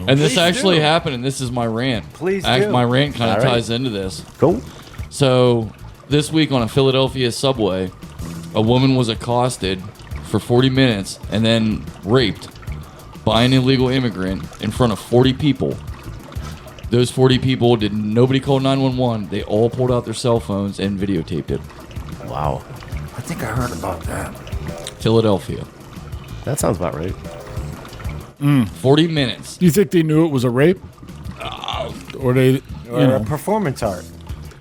and this Please actually do. happened, and this is my rant. Please do. My rant kind All of right. ties into this. Cool. So this week on a Philadelphia subway, a woman was accosted for 40 minutes and then raped by an illegal immigrant in front of 40 people. Those 40 people nobody called 911. They all pulled out their cell phones and videotaped it. Wow. I think I heard about that. Philadelphia. That sounds about right. 40 minutes. Do you think they knew it was a rape? Or they, Or you a know, performance art.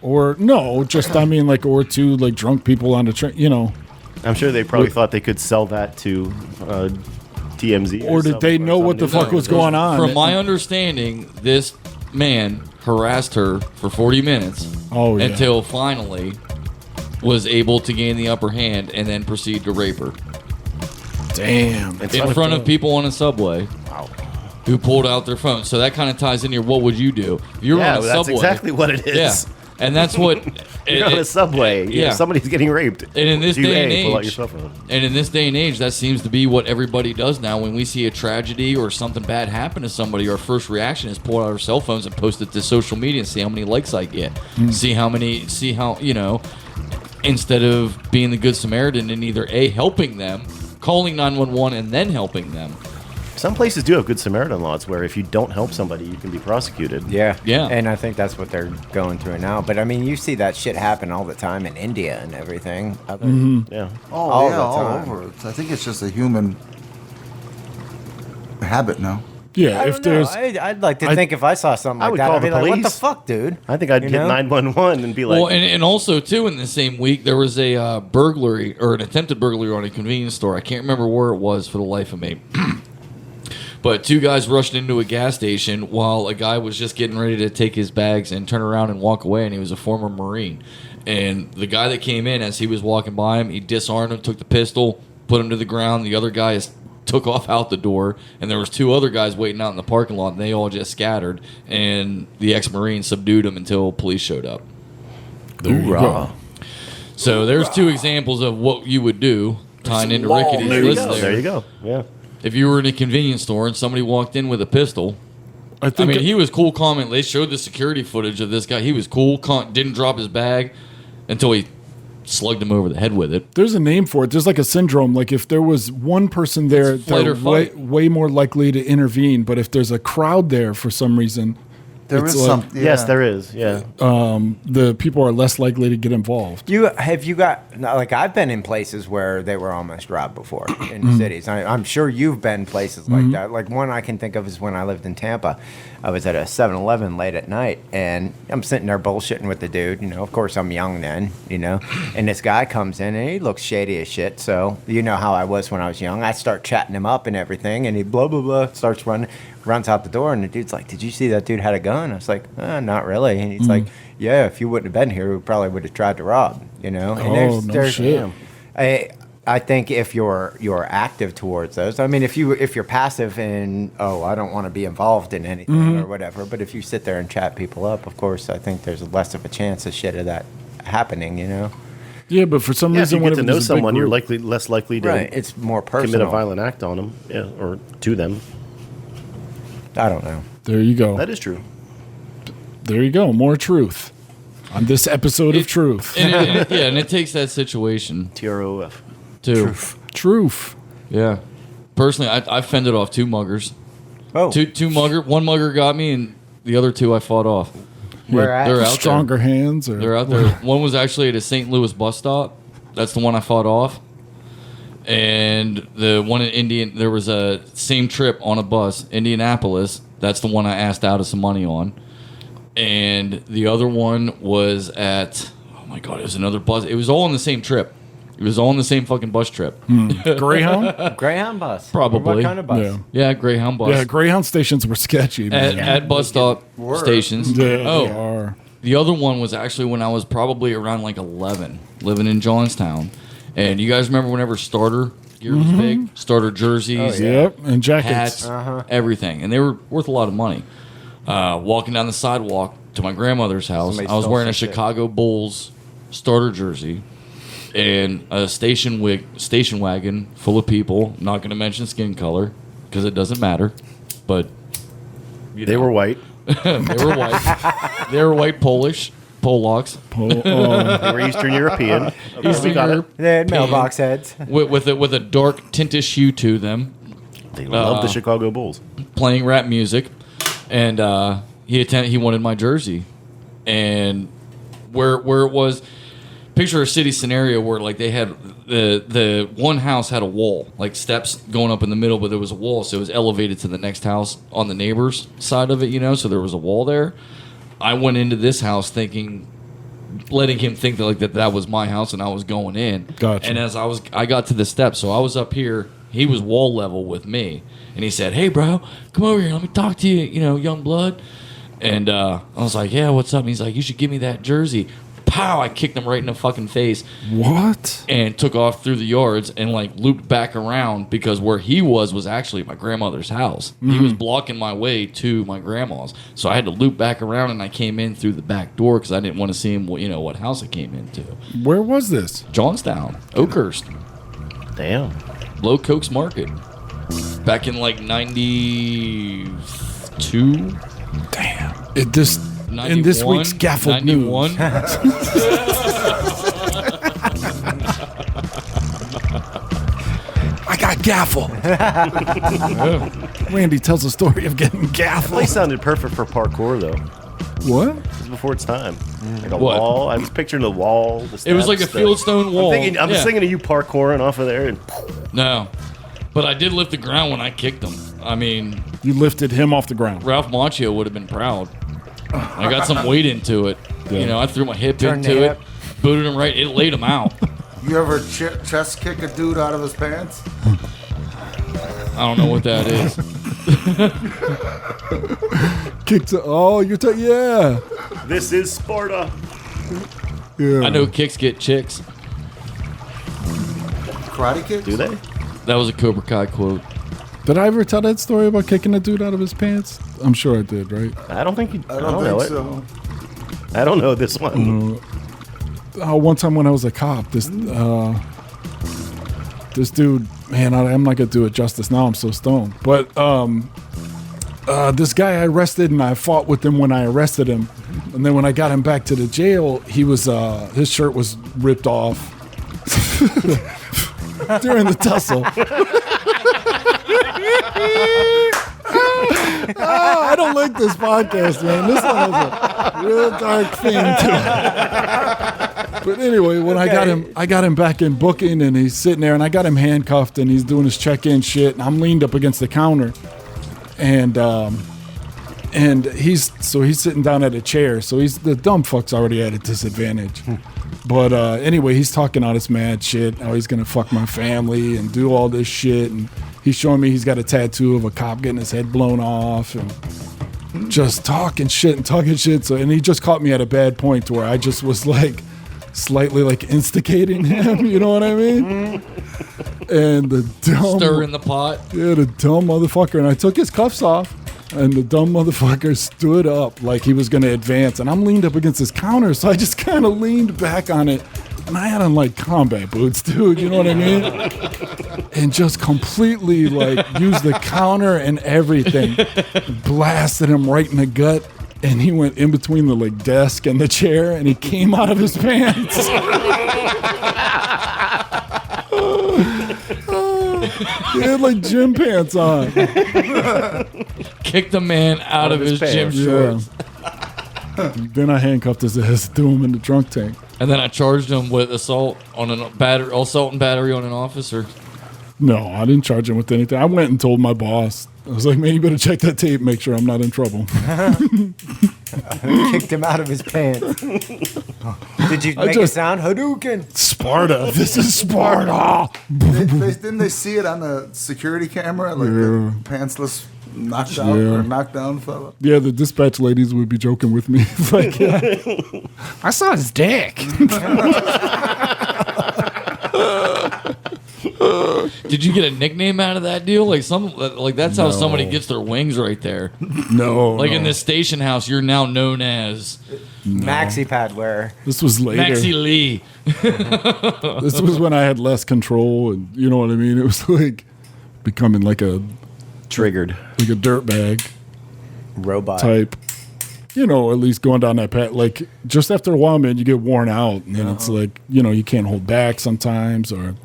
or no, just, I mean, like, or two, like, drunk people on the train, you know. I'm sure they probably thought they could sell that to TMZ. Or did they know what the fuck was going on? From my understanding, this man harassed her for 40 minutes Oh, yeah. until finally was able to gain the upper hand and then proceed to rape her Damn. in front of people on a subway. Wow. Who pulled out their phones. So that kind of ties in here. What would you do? If you're Yeah, on a that's subway. exactly what it is. Yeah. And that's what. You're on a subway. yeah. Somebody's getting raped. And in this Do day and pull out your age, cell phone. and in this day and age, that seems to be what everybody does now. When we see a tragedy or something bad happen to somebody, our first reaction is pull out our cell phones and post it to social media and see how many likes I get. See how, you know, instead of being the good Samaritan and either A, helping them, calling 911 and then helping them. Some places do have good Samaritan laws where if you don't help somebody, you can be prosecuted. Yeah. Yeah. And I think that's what they're going through now. But I mean, you see that shit happen all the time in India and everything. Yeah. Oh, All yeah, the all time. over. I think it's just a human habit now. Yeah, I if don't know. there's. I'd like to think if I saw something I like would that, call I'd be the like, what the police. fuck, dude? I think I'd You hit know? 911 and be like, Well, and also too in the same week there was a burglary or an attempted burglary on a convenience store. I can't remember where it was for the life of me. But two guys rushed into a gas station while a guy was just getting ready to take his bags and turn around and walk away, and he was a former Marine. And the guy that came in, as he was walking by him, he disarmed him, took the pistol, put him to the ground. The other guy took off out the door, and there was two other guys waiting out in the parking lot, and they all just scattered. And the ex-Marine subdued him until police showed up. There you go. So there's two examples of what you would do, tying into Rickety's there you list go. there. There you go. Yeah. If you were in a convenience store and somebody walked in with a pistol, I I think mean, he was cool, calm, and they showed the security footage of this guy. He was cool, calm, didn't drop his bag until he slugged him over the head with it. there's a name for it. There's like a syndrome. Like if there was one person there, It's flight they're or fight. way more likely to intervene. But if there's a crowd there for some reason, There it's is like, some. Yeah. Yes, there is. Yeah. the people are less likely to get involved. Have you got, like, I've been in places where they were almost robbed before in cities. I'm sure you've been places like that. Like, one I can think of is when I lived in Tampa. I was at a 7-Eleven late at night, and I'm sitting there bullshitting with the dude. You know, of course, I'm young then, you know. And this guy comes in, and he looks shady as shit. So, you know how I was when I was young. I start chatting him up and everything, and he blah, blah, blah, starts running. Runs out the door, and the dude's like, "Did you see that dude had a gun?" I was like, "Not really." And he's like, "Yeah, if you wouldn't have been here, we probably would have tried to rob." You know? And Oh, no shit. I think if you're active towards those, I mean, if you're passive and I don't want to be involved in anything or whatever, but if you sit there and chat people up, of course, I think there's less of a chance of shit of that happening. Yeah, but for some If reason, you when get to it know was a big someone, you're group- less likely to It's more commit personal. a violent act on them, or to them. I don't know. There you go. That is true. There you go. More truth on this episode of Truth. And it takes that situation TROF. too. Truth. Yeah. Personally, I fended off 2 muggers. Oh, One mugger got me, and the other 2 I fought off. where at? They're out Stronger hands. Or They're out there. One was actually at a St. Louis bus stop. That's the one I fought off. And the one in Indian, there was a same trip on a bus, Indianapolis. That's the one I asked out of some money on. And the other one was at, oh my God, it was another bus. It was all on the same trip. It was all on the same fucking bus trip. Greyhound. Greyhound bus. Probably. Or what kind of bus? Yeah. Yeah, Greyhound bus. Yeah, Greyhound stations were sketchy. Man. At bus stop stations. Yeah, they Oh, are. the other one was actually when I was probably around like 11, living in Johnstown. And you guys remember whenever Starter gear was big? Starter jerseys, Yep, and jackets. hats, everything. And they were worth a lot of money. Walking down the sidewalk to my grandmother's house, Somebody I was stole wearing a some shit. Chicago Bulls Starter jersey and a station wagon full of people. I'm not going to mention skin color because it doesn't matter. But They were white. they were white. They were white Polacks. They were Eastern European. Okay, Eastern we got Europe. it. They had mailbox heads. with a dark tintish hue to them, They love the Chicago Bulls. playing rap music, and he wanted my jersey, and where it was, picture a city scenario where like they had the one house had a wall, like steps going up in the middle, but there was a wall, so it was elevated to the next house on the neighbor's side of it, so there was a wall there. I went into this house letting him think that was my house and I was going in. Gotcha. And as I got to the steps, so I was up here, he was wall level with me, and he said, "Hey bro, come over here, let me talk to you, young blood." And I was like, "Yeah, what's up?" And he's like, "You should give me that jersey." Pow! I kicked him right in the fucking face What? and took off through the yards and looped back around because where he was actually my grandmother's house. He was blocking my way to my grandma's, so I had to loop back around, and I came in through the back door because I didn't want to see him. What house I came into? Where was this? Johnstown, Oakhurst, Damn. Low Cokes Market, back in '92. Damn. In this 91, week's Gaffled 91. News. I got gaffled. Randy tells a story of getting That gaffled. place sounded perfect for parkour, though. What? It was before its time. Like a What? wall. I was picturing the wall. The It was like a steps, the- fieldstone wall. I'm Yeah. just thinking of you parkouring off of there. And No, but I did lift the ground when I kicked him. I mean, You lifted him off the ground. Ralph Macchio would have been proud. I got some weight into it. Yeah. I threw my hip Turned into the it, hip. booted him right. It laid him out. You ever chest kick a dude out of his pants? I don't know what that is. Kicked. Oh, yeah. this is Sparta. Yeah. I know kicks get chicks. Karate kick? Do they? That was a Cobra Kai quote. Did I ever tell that story about kicking a dude out of his pants? I'm sure I did, right? I don't think you. I don't know think it. so. I don't know this one. One time when I was a cop, this dude, man, I'm not gonna do it justice now. I'm so stoned. But this guy I arrested, and I fought with him when I arrested him, and then when I got him back to the jail, he was his shirt was ripped off during the tussle. I don't like this podcast, man. This one has a real dark thing to it. But anyway, when I got him back in booking, and he's sitting there, and I got him handcuffed, and he's doing his check-in shit, and I'm leaned up against the counter, and he's sitting down at a chair, so the dumb fuck's already at a disadvantage. But anyway, he's talking all this mad shit, how he's gonna fuck my family and do all this shit, and he's showing me he's got a tattoo of a cop getting his head blown off, and just talking shit. So, and he just caught me at a bad point where I just was like slightly like instigating him, you know what I mean? And the dumb, Stir in the pot. yeah, the dumb motherfucker. And I took his cuffs off, and the dumb motherfucker stood up like he was going to advance. And I'm leaned up against his counter, so I just kind of leaned back on it. And I had on like combat boots, dude. You know what I mean? And just completely like used the counter and everything. Blasted him right in the gut. And he went in between the like desk and the chair, and he came out of his pants. He had like gym pants on. Kicked the man out of his gym shorts. Yeah. Then I handcuffed his ass, threw him in the trunk tank. And then I charged him with assault and battery on an officer. No, I didn't charge him with anything. I went and told my boss. I was like, man, you better check that tape, make sure I'm not in trouble. Kicked him out of his pants. Did you make a sound? Hadouken. Sparta. This is Sparta. Didn't they see it on the security camera? Like the pantsless knocked out or knocked down fella? Yeah, the dispatch ladies would be joking with me. Like, yeah, I saw his dick. Did you get a nickname out of that deal? Like that's how somebody gets their wings right there. No. Like in this station house, you're now known as Maxi pad wearer. This was later. Maxie Lee. This was when I had less control, and you know what I mean? It was like becoming like a Triggered. dirtbag Robot. type. You know, at least going down that path. Like, just after a while, man, you get worn out. And then it's like, you know, you can't hold back sometimes, or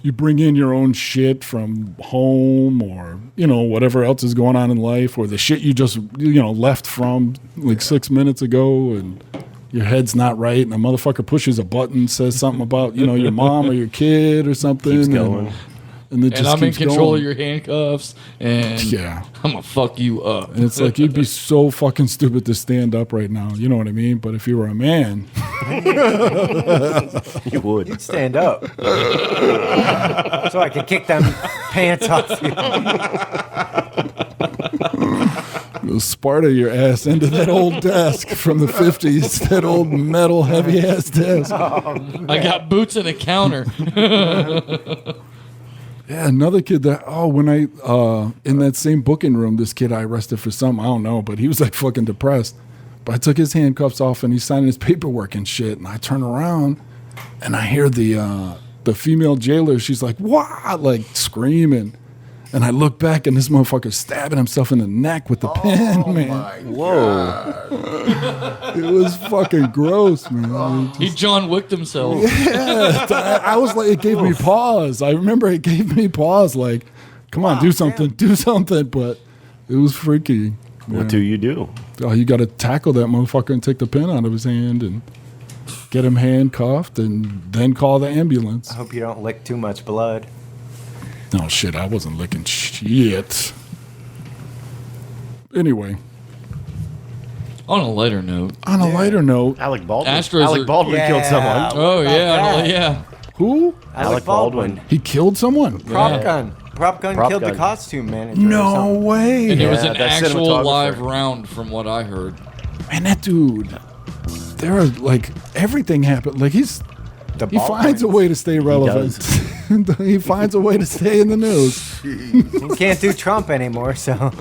you bring in your own shit from home, or, you know, whatever else is going on in life, or the shit you just, you know, left from like 6 minutes ago, and your head's not right, and a motherfucker pushes a button, says something about, you know, your mom or your kid or something. Keeps going. And it And just I'm in keeps control going. of your handcuffs, and Yeah. I'm gonna fuck you up. And it's like, you'd be so fucking stupid to stand up right now. You know what I mean? But if you were a man, You would. Stand up. So I can kick them pants off you. you'll Sparta your ass into that old desk from the 50s, that old metal heavy ass desk. I got boots and a counter. Yeah, another kid that, when I, in that same booking room, this kid I arrested for something, I don't know, but he was like fucking depressed. But I took his handcuffs off and he's signing his paperwork and shit. And I turn around and I hear the female jailer, she's like, what? Like screaming. And I look back and this motherfucker's stabbing himself in the neck with the pen, man. Whoa. It was fucking gross, man. He John Wicked himself. Yeah, I was like, it gave me pause. I remember it gave me pause, like, come on, do something. But it was freaky. What do you do? Oh, you got to tackle that motherfucker and take the pen out of his hand and get him handcuffed and then call the ambulance. I hope you don't lick too much blood. No, shit, I wasn't licking shit. Anyway, On a lighter note, lighter note, Alec Baldwin. Astros Alec are- Baldwin killed someone. oh that? yeah. who? Alec Baldwin. He killed someone? Prop gun. Prop gun Prop killed gun. the costume manager. or No something. way. And it was Yeah, an that actual cinematographer. live round, from what I heard. Man, that dude, there are like everything happened. Like he finds a way to stay relevant. He finds a way to stay in the news. You can't do Trump anymore, so.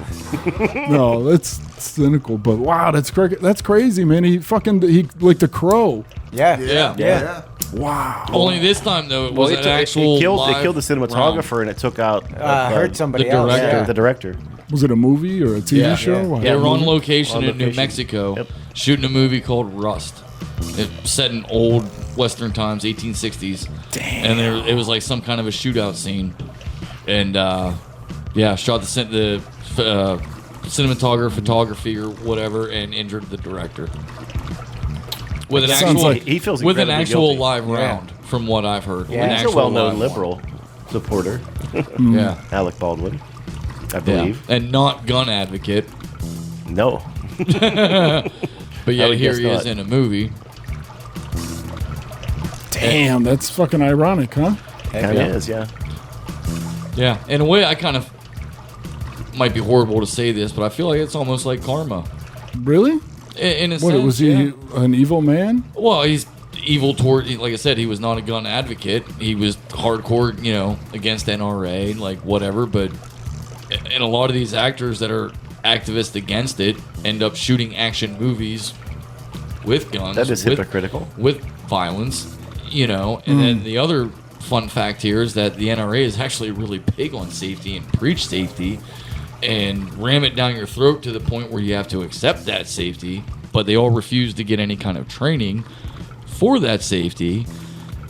No, that's cynical, but wow, that's crazy, man. He like the Crow. Yeah. Wow. Only this time though, it was an actual It killed live the cinematographer round. and it took out Hurt somebody the else. director. Yeah. the director. Was it a movie or a TV show? Yeah. Wow. They were on location On in New location. Mexico, Yep. shooting a movie called Rust. It's set in old Western times, 1860s. Damn. And it was like some kind of a shootout scene. And shot the cinematographer, photography, or whatever, and injured the director. With an Sounds actual, like he feels with an incredibly actual guilty. live round, from what I've heard. Yeah. An He's a actual well-known live liberal supporter, one. Yeah. Alec Baldwin, I Yeah. believe. And not gun advocate. No. But I yet would here guess he is not. in a movie. Damn, that's fucking ironic, huh? Kind of Yeah. is, yeah. Yeah. In a way, I kind of might be horrible to say this, but I feel like it's almost like karma. Really? In a What sense, was he? yeah. An evil man? Well, he's evil toward, like I said, he was not a gun advocate. He was hardcore, against NRA, like whatever. But and a lot of these actors that are activists against it end up shooting action movies with guns. That is hypocritical. With violence, And then the other fun fact here is that the NRA is actually really big on safety and preach safety and ram it down your throat to the point where you have to accept that safety, but they all refuse to get any kind of training for that safety.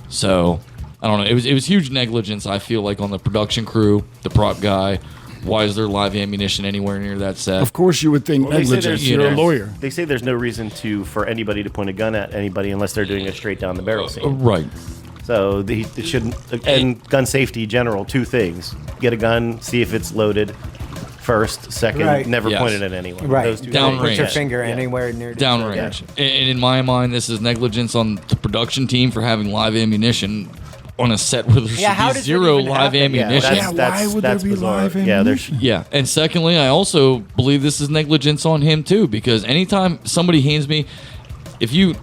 So I don't know. It was huge negligence, I feel like, on the production crew, the prop guy. Why is there live ammunition anywhere near that set? Of course, you would think Well, they say negligence. there's- You're a lawyer. They say there's no reason for anybody to point a gun at anybody unless they're doing a straight down the barrel scene. Right. So it shouldn't. And gun safety, general, two things: get a gun, see if it's loaded. First, second, Right. never Yes. point it at anyone. Right. Those two Down things. Put your range. finger Yeah. anywhere near the Downrange. And in my mind, this is negligence on the production team for having live ammunition on a set where there should how be does it zero even live happen? ammunition. Yeah, why would there be bizarre. live Yeah, there's Yeah, and secondly, I also believe this is negligence on him too, because anytime somebody hands me, if you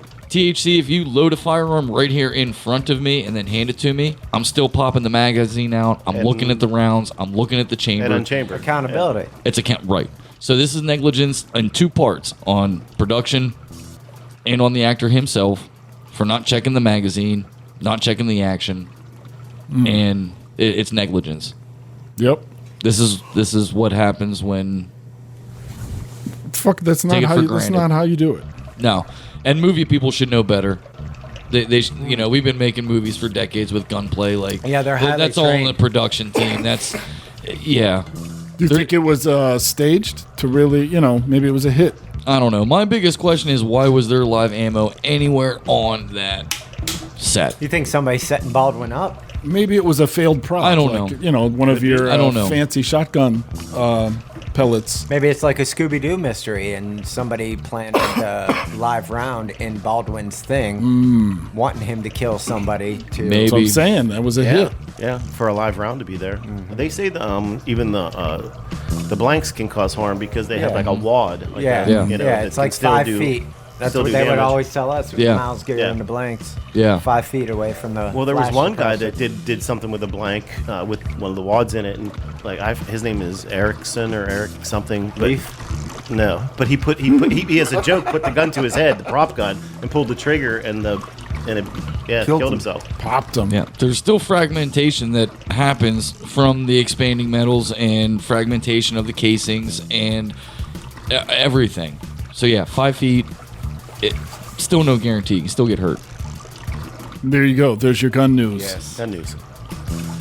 load a firearm right here in front of me and then hand it to me, I'm still popping the magazine out. I'm And- looking at the rounds. I'm looking at the chamber. and unchambered. accountability. It's right. So this is negligence in two parts: on production and on the actor himself for not checking the magazine, not checking the action, and it's negligence. Yep. This is what happens when Fuck. That's Take not it how. for That's granted. not how you do it. no, and movie people should know better. We've been making movies for decades with gunplay. Like Yeah, they're highly that's all in the trained. production team. That's yeah. Do you There- think it was staged to really? Maybe it was a hit. I don't know. My biggest question is why was there live ammo anywhere on that set? You think somebody's setting Baldwin up? Maybe it was a failed prop. I don't know. One of your I don't know. fancy shotgun pellets. Maybe it's like a Scooby-Doo mystery, and somebody planted a live round in Baldwin's thing, wanting him to kill somebody. To Maybe. That's what I'm saying. That was a Yeah, hit. yeah, for a live round to be there. They say even the blanks can cause harm because they have Yeah. like a wad. Like yeah, that, yeah, that it's can like still 5 do- feet. That's still what do they would damage. always tell us. Yeah. Miles get Yeah. in the blanks. Yeah. 5 feet away from the. Well, there was flash one guy suppressor. that did something with a blank with one of the wads in it, and like his name is Erickson or Eric something. But no, but he as a joke put the gun to his head, the prop gun, and pulled the trigger, and it killed him. himself. Popped them. Yeah, there's still fragmentation that happens from the expanding metals and fragmentation of the casings and everything. So yeah, 5 feet. Still no guarantee. You can still get hurt. There you go. There's your gun news. Yes. That news.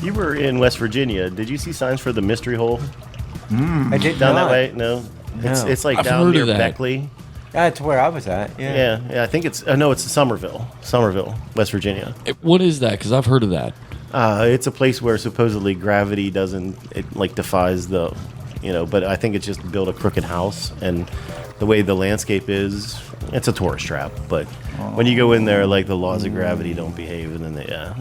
You were in West Virginia. Did you see signs for the mystery hole I did down not. that way? No. It's like I've down heard near of that. Beckley. That's where I was at. Yeah. Yeah, I think it's it's Somerville, West Virginia. What is that? Because I've heard of that. It's a place where supposedly gravity defies the, but I think it's just built a crooked house, and the way the landscape is, it's a tourist trap. But when you go in there, like the laws of gravity don't behave, and then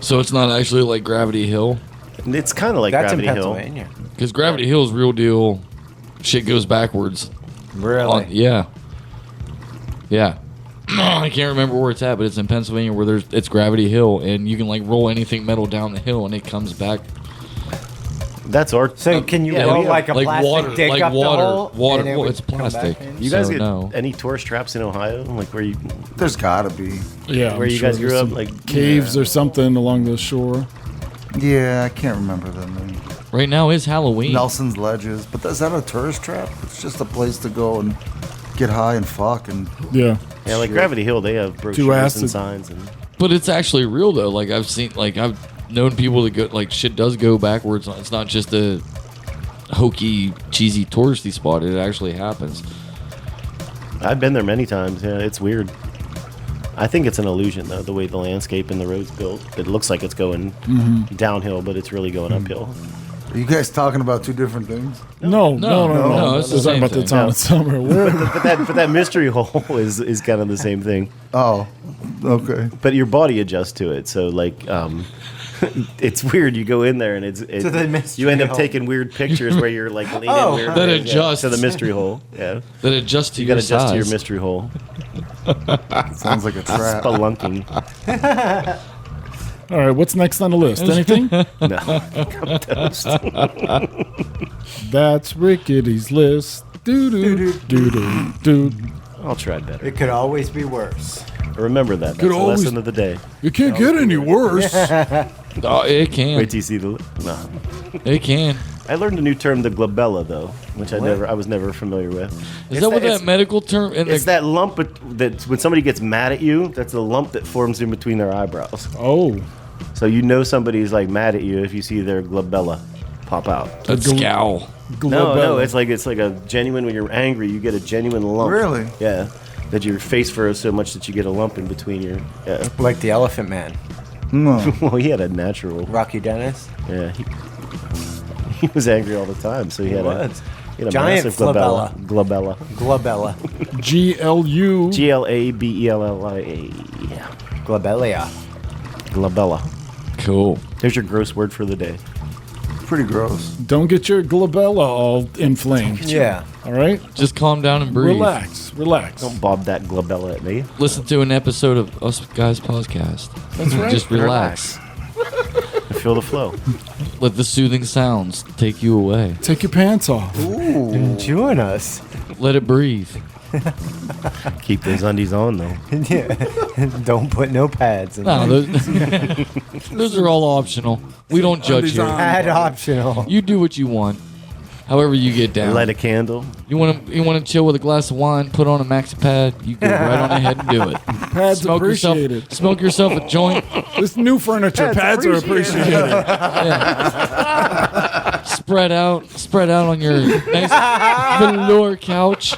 So it's not actually like Gravity Hill? it's kind of like That's in Gravity Hill. Pennsylvania. Because Gravity Hill is real deal. Shit goes backwards. Really? Yeah. Yeah. I can't remember where it's at, but it's in Pennsylvania where it's Gravity Hill, and you can like roll anything metal down the hill, and it comes back That's our. So can you Yeah, roll we have- like a like plastic water, dick like up the hole? water. and it Well, would it's come back plastic. in? You guys So, get no. any tourist traps in Ohio, like where you There's gotta be. Yeah. where I'm you sure guys grew there's up, some like caves or something along the shore. Yeah, I can't remember the name. Right now is Halloween. Nelson's Ledges, but is that a tourist trap? It's just a place to go and get high and fuck and Yeah. Yeah, like Gravity Hill, they have brochures acid. and signs and. But it's actually real though. Like I've known people that go like shit does go backwards. It's not just a hokey, cheesy touristy spot. It actually happens. I've been there many times. Yeah, it's weird. I think it's an illusion though, the way the landscape and the road's built. It looks like it's going downhill, but it's really going uphill. Are you guys talking about two different things? No. no, it's the We're talking same about the thing. town of Summer. Where? But that mystery hole is kind of the same thing. Oh, okay. But your body adjusts to it, so like it's weird. You go in there and To the mystery you end up hole. taking weird pictures where you're like leaning Oh. weird That ways, adjusts. to the mystery hole. Yeah, That adjusts to you your got to adjust to your size. mystery hole. Sounds like a trap. Spelunking. All right, what's next on the list? Anything? No. That's Rickety's list. Doo doo doo doo doo. I'll try better. It could always be worse. Remember that. That's Could the always- lesson of the day. It can't get any worse. Oh, it can. Wait till you see the. No. It can. I learned a new term, the glabella, though, which I was never familiar with. Is that what that medical term? And It's that lump that when somebody gets mad at you, that's the lump that forms in between their eyebrows. Oh, So you know somebody's like mad at you if you see their glabella pop out. a scowl. No, it's like a genuine. When you're angry, you get a genuine lump. Really? Yeah. That your face furrows so much that you get a lump in between your. Yeah. Like the Elephant Man. No. Well, he had a natural. Rocky Dennis. Yeah. He was angry all the time, so he had a Giant massive glabella. Glabella. Glabella. GLU. GLABELLIA. Glabellia. Glabella. Cool. There's your gross word for the day. Pretty gross. Don't get your glabella all inflamed. Yeah. All right? Just calm down and breathe. Relax. Don't bob that glabella at me. Listen to an episode of Us Guys podcast. That's right. Just relax. Feel the flow. Let the soothing sounds take you away. Take your pants off. Join us. Let it breathe. Keep those undies on, though. Yeah. Don't put no pads in No, there. those are all optional. We don't judge here. Pad optional. You do what you want. However you get down. Light a candle. You want to chill with a glass of wine, put on a maxi pad, you go right on ahead and do it. Pads appreciated. Smoke yourself a joint. This new furniture, pads are appreciated. Spread out on your nice velour couch.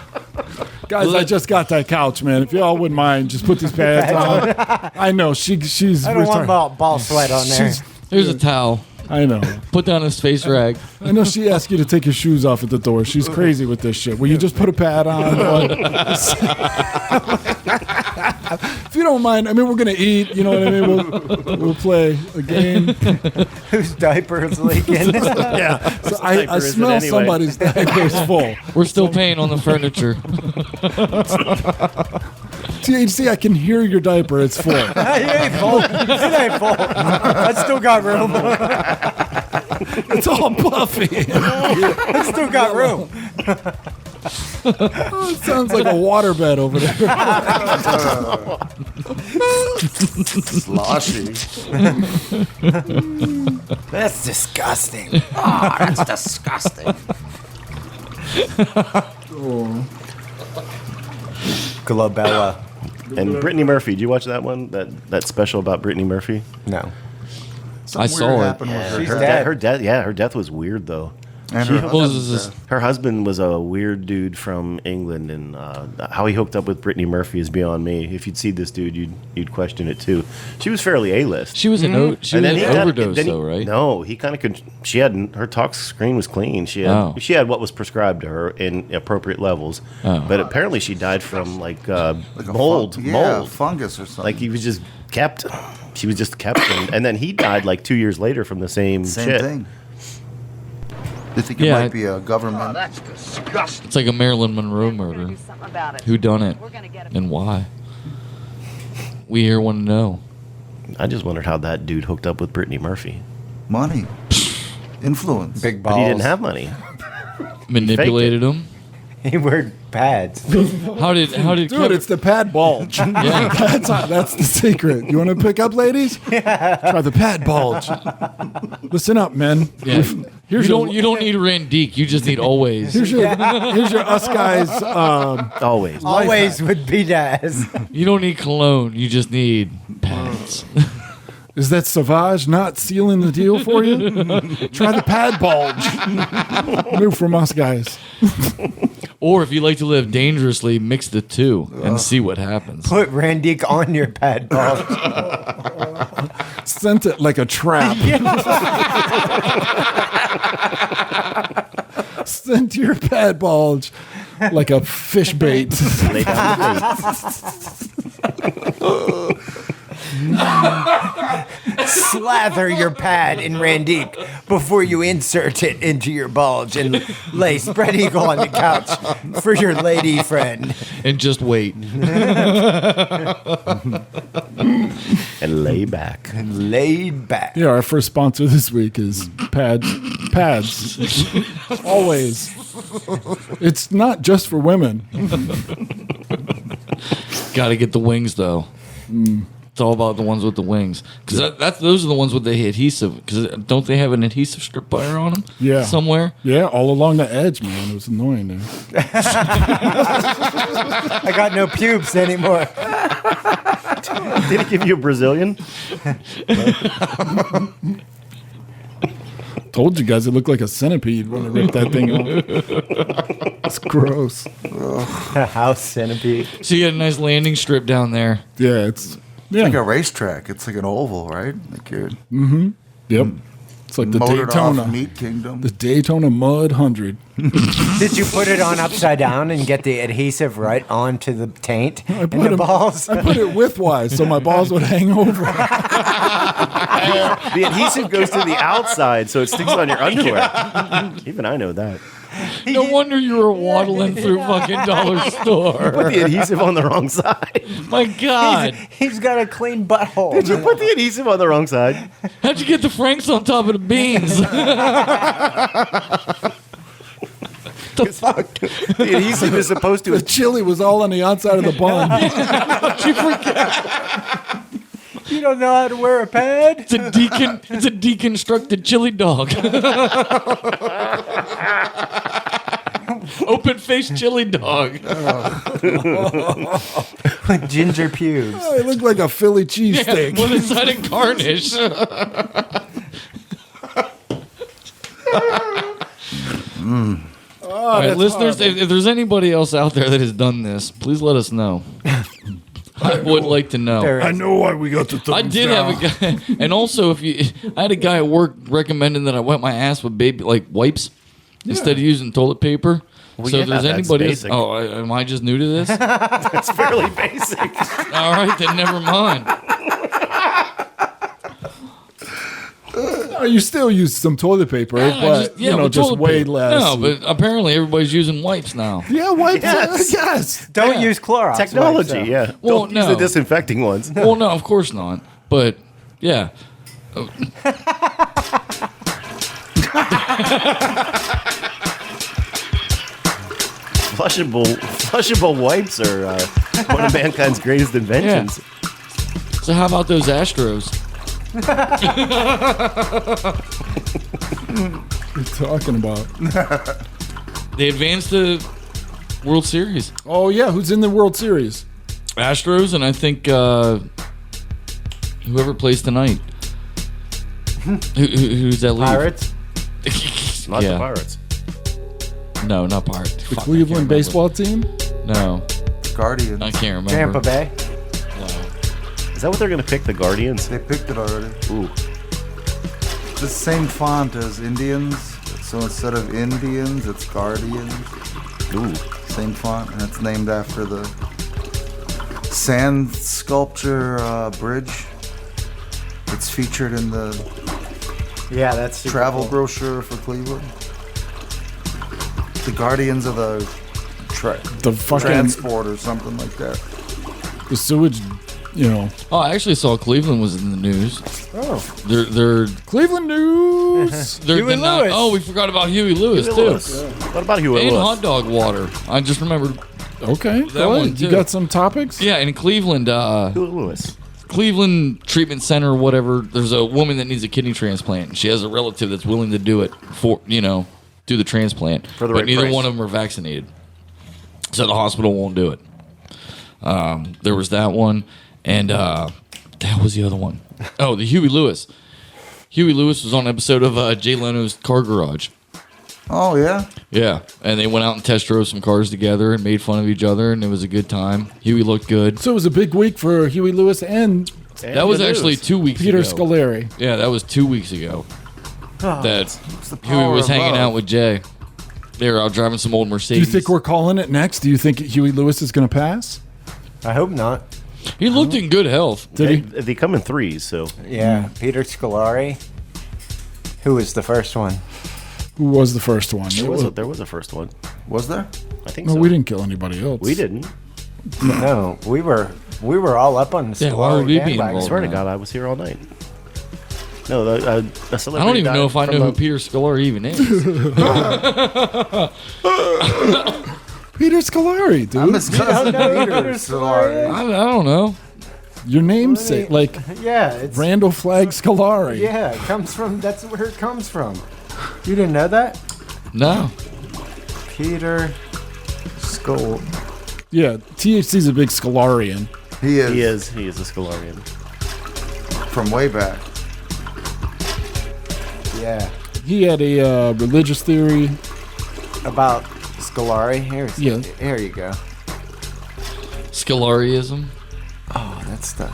Guys, I just got that couch, man. If y'all wouldn't mind, just put these pads on. I know, she's I don't want retired. ball sweat on there. Here's a towel. I know. Put down his face rag. I know she asked you to take your shoes off at the door. She's crazy with this shit. Will you just put a pad on? If you don't mind, I mean, we're going to eat. You know what I mean? We'll play a game. Whose diaper is leaking? Yeah. So I diaper is it smell anyway? somebody's diaper's full. We're still paying on the furniture. THC, I can hear your diaper. It's full. It ain't full. It ain't full. I still got room. It's all puffy. I still got room. Oh, it sounds like a waterbed over there. Sloshy. That's disgusting. That's disgusting. Glabella. And Brittany Murphy. Did you watch that one? That special about Brittany Murphy? No. I saw it. Happened with her. She's Her dead. her death. Yeah, her death was weird though. And She- her What was husband's this? dead. Her husband was a weird dude from England, and how he hooked up with Brittany Murphy is beyond me. If you'd see this dude, you'd question it too. She was fairly A-list. She was an overdose, then he- though, right? No, he kind of could. She had her tox screen was clean. She had Oh. she had what was prescribed to her in appropriate levels, Oh. but apparently she died from like Like a mold, mold, fungus or something. Like he was just kept. She was just kept, and then he died like 2 years later from the same shit. thing. They think it Yeah, might be a government. That's disgusting. It's like a Marilyn Monroe murder. Who done it and why? We here want to know. I just wondered how that dude hooked up with Brittany Murphy, Money. Influence. Big balls. but he didn't have money. Manipulated him. He wore pads. How did Dude, it's the pad bulge. Yeah. That's the secret. You want to pick up, ladies? Try the pad bulge. Listen up, men. Yeah. Here's You don't need Randique. You just need always. Here's your us guys. Always. Always would be Daz. You don't need cologne. You just need pads. Is that Savage not sealing the deal for you? Try the pad bulge. New from us guys. Or if you like to live dangerously, mix the two and see what happens. Put Randique on your pad bulge. Sent it like a trap. Sent your pad bulge like a fish bait. Lay down the bait. Slather your pad in Randique before you insert it into your bulge and lay spread eagle on the couch for your lady friend. And just wait. And lay back. Laid back. Yeah, our first sponsor this week is Pads. Always. It's not just for women. Got to get the wings though. It's all about the ones with the wings, because those are the ones with the adhesive. Because don't they have an adhesive strip wire on them? Yeah. Somewhere. Yeah, all along the edge, man. It was annoying there. I got no pubes anymore. Did it give you a Brazilian? Told you guys it looked like a centipede when I ripped that thing off. It's gross. House centipede. So you had a nice landing strip down there. Yeah, it's Like a racetrack. It's like an oval, right? Like you're yep. It's like the motored Daytona. off Meat Kingdom. The Daytona Mud 100. Did you put it on upside down and get the adhesive right onto the taint and put the 'em- balls? I put it widthwise so my balls would hang over. The adhesive goes to the outside, so it sticks on your underwear. Even I know that. No wonder you were waddling through fucking dollar store. Put the adhesive on the wrong side. My God. He's got a clean butthole. Did you put the adhesive on the wrong side? How'd you get the Franks on top of the beans? The fuck? The adhesive is supposed to. The chili was all on the outside of the bun. How'd you forget? You don't know how to wear a pad? It's a deconstructed chili dog. Open faced chili dog. With ginger pubes. Oh, it looked like a Philly cheesesteak. With a side of garnish. All right, listeners, if there's anybody else out there that has done this, please let us know. I would like to know. There I know why we got the thumbs I did down. have a guy, and also I had a guy at work recommending that I wet my ass with baby wipes instead of using toilet paper. Well, so yeah, if there's that's anybody, basic. am I just new to this? It's fairly basic. All right, then never mind. Oh, you still use some toilet paper, but with just toilet way paper. less. No, but apparently everybody's using wipes now. Yeah, wipes. Yes. Yes. Don't use Clorox. Technology, wipes, though. yeah. Well, Don't use no. the disinfecting ones. Well, no, of course not. But yeah, Flushable wipes are one of mankind's greatest inventions. so how about those Astros? What are you talking about? They advanced the World Series. Oh, yeah. Who's in the World Series? Astros, and I think whoever plays tonight. Who's that leave? Pirates? Not Yeah. the Pirates. No, not Pirates. The Fuck, I can't Cleveland remember. baseball team? No, Guardians. I can't remember. Tampa Bay? Is that what they're going to pick, the Guardians? They picked it already. Ooh. The same font as Indians. So instead of Indians, it's Guardians. Ooh. Same font, and it's named after the sand sculpture bridge. It's featured in the Yeah, that's super travel cool. brochure for Cleveland. The Guardians of the The fucking Transport or something like that. the sewage, Oh, I actually saw Cleveland was in the news. Oh. They're Cleveland news. Huey Lewis. Oh, we forgot about Huey Lewis too. Lewis. What about Huey And Lewis? hot dog water. I just remembered. Okay, That go one, ahead. You too. got some topics? Yeah, in Cleveland, Huey Lewis. Cleveland Treatment Center, or whatever. There's a woman that needs a kidney transplant. She has a relative that's willing to do it for do the transplant, For the but right neither price. one of them are vaccinated, so the hospital won't do it. There was that one, and that was the other one. Oh, the Huey Lewis. Huey Lewis was on an episode of Jay Leno's Car Garage. Oh, yeah? Yeah, and they went out and test drove some cars together and made fun of each other, and it was a good time. Huey looked good. So it was a big week for Huey Lewis and That was actually 2 weeks Peter ago. Scolari. Yeah, that was 2 weeks ago. That the Huey power was of hanging love. out with Jay. They were out driving some old Do Mercedes. you think we're calling it next? Do you think Huey Lewis is going to pass? I hope not. He looked in good health. They come in threes, so Yeah, Peter Scolari. Who was the first one? Who was the first one? there was a first one. Was there? I think No, so. we didn't kill anybody else. We didn't. No, we were all up on the Yeah, why would we be bandwagon. I involved? swear to no. God, I was here all night. No, a celebrity. I don't even know died if I from know who a- Peter Scolari even is. Peter Scolari, dude. I'm his cousin know Peter Peter Scolari. I don't know. Your namesake, like Yeah, it's Randall Flagg Scolari. yeah, it comes from. That's where it comes from. You didn't know that? No. Peter Skull. Yeah, THC's a big Scolarian. He is. He is a Scalarian. From way back. Yeah, He had a religious theory. about Scolari. Yeah. Here you go. Scolarism. Oh, that's the.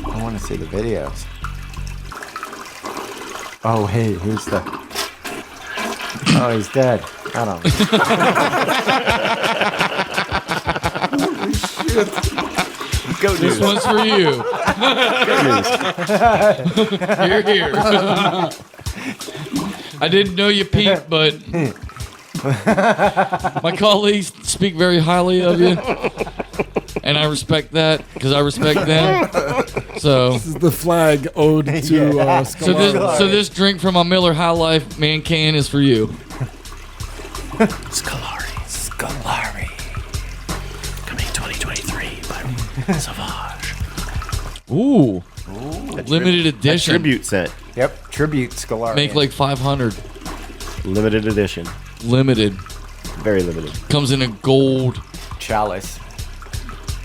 I want to see the videos. Oh, hey, here's the. Oh, he's dead. I don't. Go This news. one's for you. Here, here. I didn't know you peeped, but my colleagues speak very highly of you. And I respect that because I respect them. So, This is the flag ode to Scolari. so this drink from my Miller High Life man can is for you. Scalari. Coming 2023 by Savage. Ooh, limited A edition. tribute set. Yep, tribute Scolari. Make like 500. Limited edition. Limited. Very limited. Comes in a gold. chalice.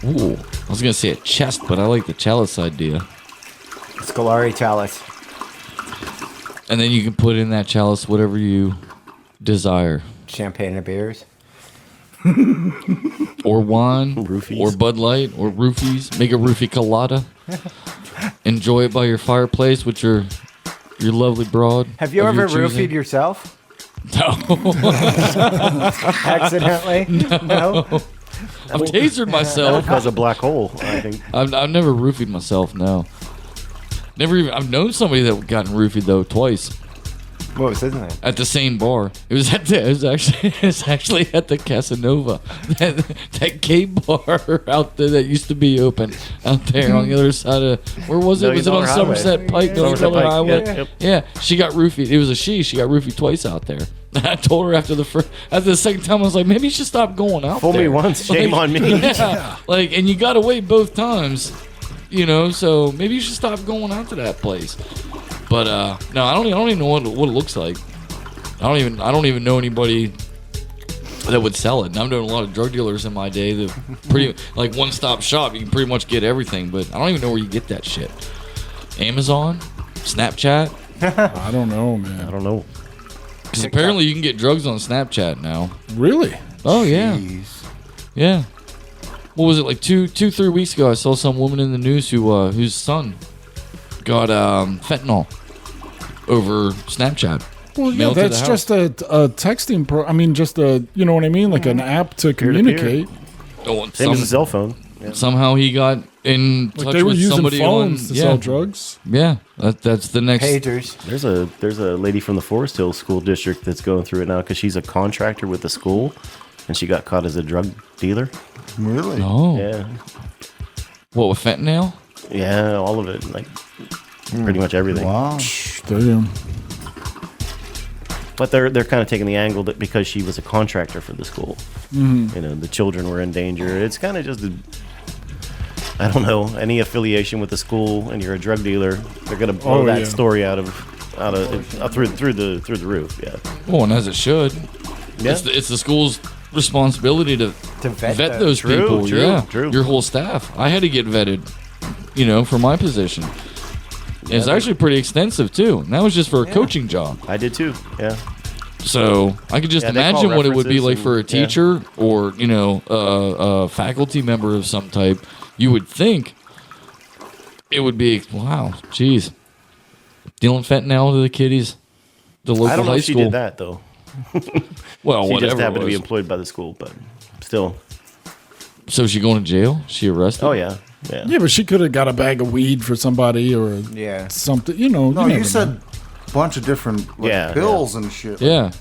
Ooh, I was gonna say a chest, but I like the chalice idea. Scolari chalice. And then you can put in that chalice whatever you desire. Champagne and beers. Or wine, Roofies. or Bud Light, or roofies. Make a roofie colada. Enjoy it by your fireplace with your lovely broad. Have you of ever your choosing. roofied yourself? No. Accidentally? No. I've tasered myself. Cause a black hole, I think. I've never roofied myself. No. Never even. I've known somebody that gotten roofied though twice What was his name? at the same bar. It was actually at the Casanova, that gay bar out there that used to be open out there on the other side of where was it? No, Was it on Miller Highway. Somerset Pike? No, Somerset Miller Pike, Highway. yep. Yeah, she got roofied. It was a she. She got roofied twice out there. I told her after the second time, I was like, maybe you should stop going out Fool there. me once, shame on me. Yeah, like, and you got away both times, you know. So maybe you should stop going out to that place. But no, I don't even know what it looks like. I don't even know anybody that would sell it. And I've known a lot of drug dealers in my day that pretty like one-stop shop. You can pretty much get everything, but I don't even know where you get that shit. Amazon, Snapchat. I don't know, I man. don't know. Because apparently you can get drugs on Snapchat now. Really? Oh yeah, Jeez. yeah. What was it like 3 weeks ago? I saw some woman in the news whose son got fentanyl over Snapchat. Well, yeah, Mailed to the that's house. just a texting I mean, just you know what I mean? Like an app to communicate. Oh, and Same as a cell phone. somehow he got in Like touch they were with using somebody phones on to sell drugs. Yeah, that's the next. Pagers. There's a lady from the Forest Hills School District that's going through it now because she's a contractor with the school, and she got caught as a drug dealer. Really? Oh, Yeah, what with fentanyl? yeah, all of it, like pretty much everything. Wow. Damn. But they're kind of taking the angle that because she was a contractor for the school, you know, the children were in danger. It's kind of just, I don't know, any affiliation with the school, and you're a drug dealer, they're gonna blow that yeah. story out of through the roof. Yeah, Well, and as it should. yeah. It's the school's responsibility to vet those True, people. true, yeah, true. your whole staff. I had to get vetted, you know, for my position. It's actually pretty extensive too. And that was just for a coaching job. I did too. Yeah, So I could just Yeah, they call imagine what it would be like references for a and- yeah. teacher or, you know, a faculty member of some type. You would think it would be, wow, geez. Dealing fentanyl to the kiddies, the local I don't know high if she school. did that though. Well, She whatever just happened it to be was. employed by the school, but still. So is she going to jail? She arrested? Oh yeah, Yeah, but she could have got a bag of weed for somebody or Yeah. something. You know. No, never you know. said a bunch of different pills and shit. Yeah.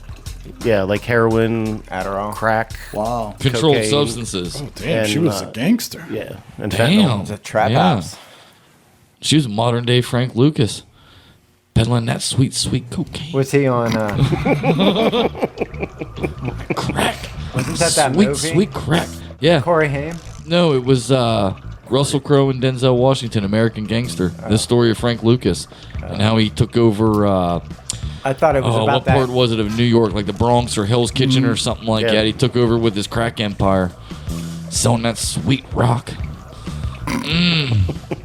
Yeah, like heroin, Adderall. crack. Wow. Controlled Cocaine. substances. Damn, she and, was a gangster. Yeah, and Damn. It's a trap Yeah. house. She was a modern day Frank Lucas. Peddling that sweet, sweet cocaine. Was he on? Crack. Wasn't that Sweet, movie? sweet crack. Yeah. Corey Haim. No, it was Russell Crowe and Denzel Washington, American Gangster. The story of Frank Lucas and how he took over. I thought it was about what that. part was it of New York, like the Bronx or Hell's Kitchen or something like Yeah. that? He took over with his crack empire, selling that sweet rock.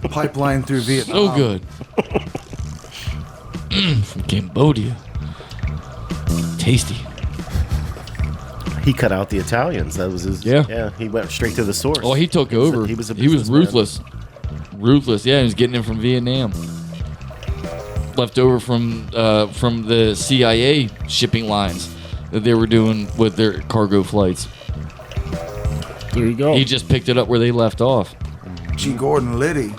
Pipeline through Vietnam. So good. From Cambodia. Tasty. he cut out the Italians. That was his. Yeah. Yeah, he went straight to the source. Oh, he took over. He was a he was businessman. ruthless. Ruthless. Yeah, he was getting him from Vietnam. Left over from the CIA shipping lines that they were doing with their cargo flights. There you go. He just picked it up where they left off. G. Gordon Liddy.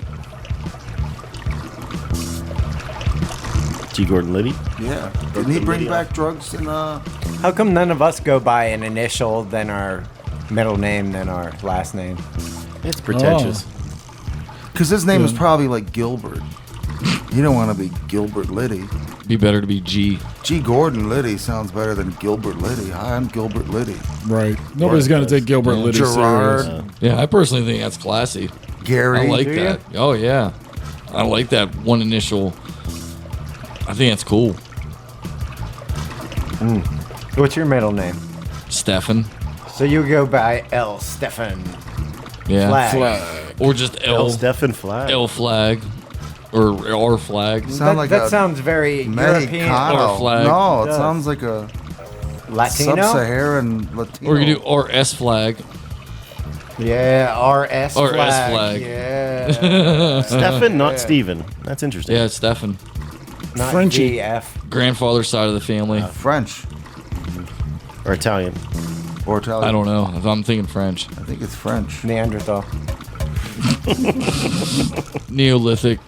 G. Gordon Liddy. Yeah. Didn't he bring back drugs in How come none of us go by an initial, then our middle name, then our last name? It's pretentious. Because his name is probably like Gilbert. You don't want to be Gilbert Liddy. Be better to be G. G. Gordon Liddy sounds better than Gilbert Liddy. Hi, I'm Gilbert Liddy. Right. Nobody's going to take Gilbert Liddy Gerard. serious. Yeah, I personally think that's classy. Gary. I like do that. Oh yeah, I like that one initial. I think that's cool. What's your middle name? Stefan. So you go by L. Stefan. Yeah. Flag. Or just L. Stefan Flag. L flag. Or R flag. Sound like that a sounds very European. Mexicano. Or flag. No, it does. sounds like a Latino? sub-Saharan Latino. Or you do RS flag. Yeah, RS RS flag. flag. Yeah. Stefan, not Steven. That's interesting. Yeah, it's Stefan. Not Frenchie. GF. Grandfather's side of the family. French Or Italian. or Italian. I don't know. I'm thinking French. I think it's French. Neanderthal. Neolithic.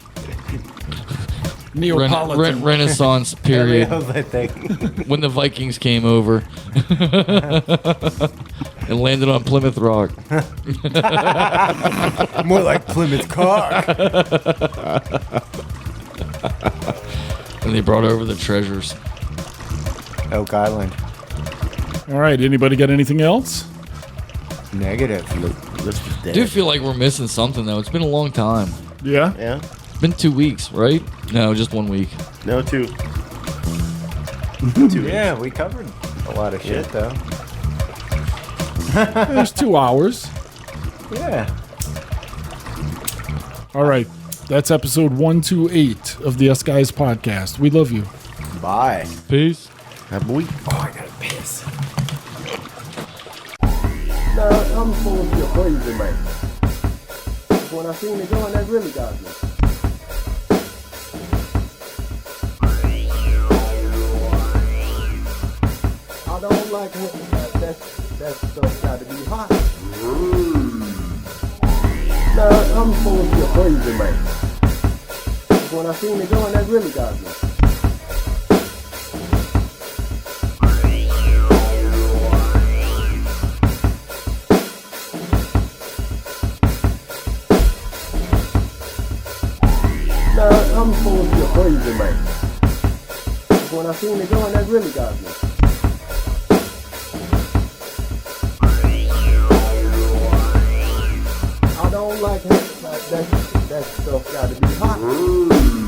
Neapolitan. Renaissance period. Neolithic. When the Vikings came over and landed on Plymouth Rock. More like Plymouth Cock. And they brought over the treasures. Oak Island. All right. Anybody got anything else? Negative. This is I dead. do feel like we're missing something, though. It's been a long time. Yeah. Yeah. It's been 2 weeks, right? No, just 1 week. No, two. Yeah, we covered a lot of shit, though. There's 2 hours. Yeah. All right. That's episode 128 of the GUYZ podcast. We love you. Bye. Peace. Have a week. Oh, I gotta piss. Nah, I'm supposed to be a crazy man. When I seen it going, that really got me. I don't like that stuff got to be hot. Nah, I'm supposed to be a crazy man. When I seen it going, that really got me. Nah, I'm supposed to be a crazy man. When I seen it going, that really got me. I don't like that stuff got to be hot.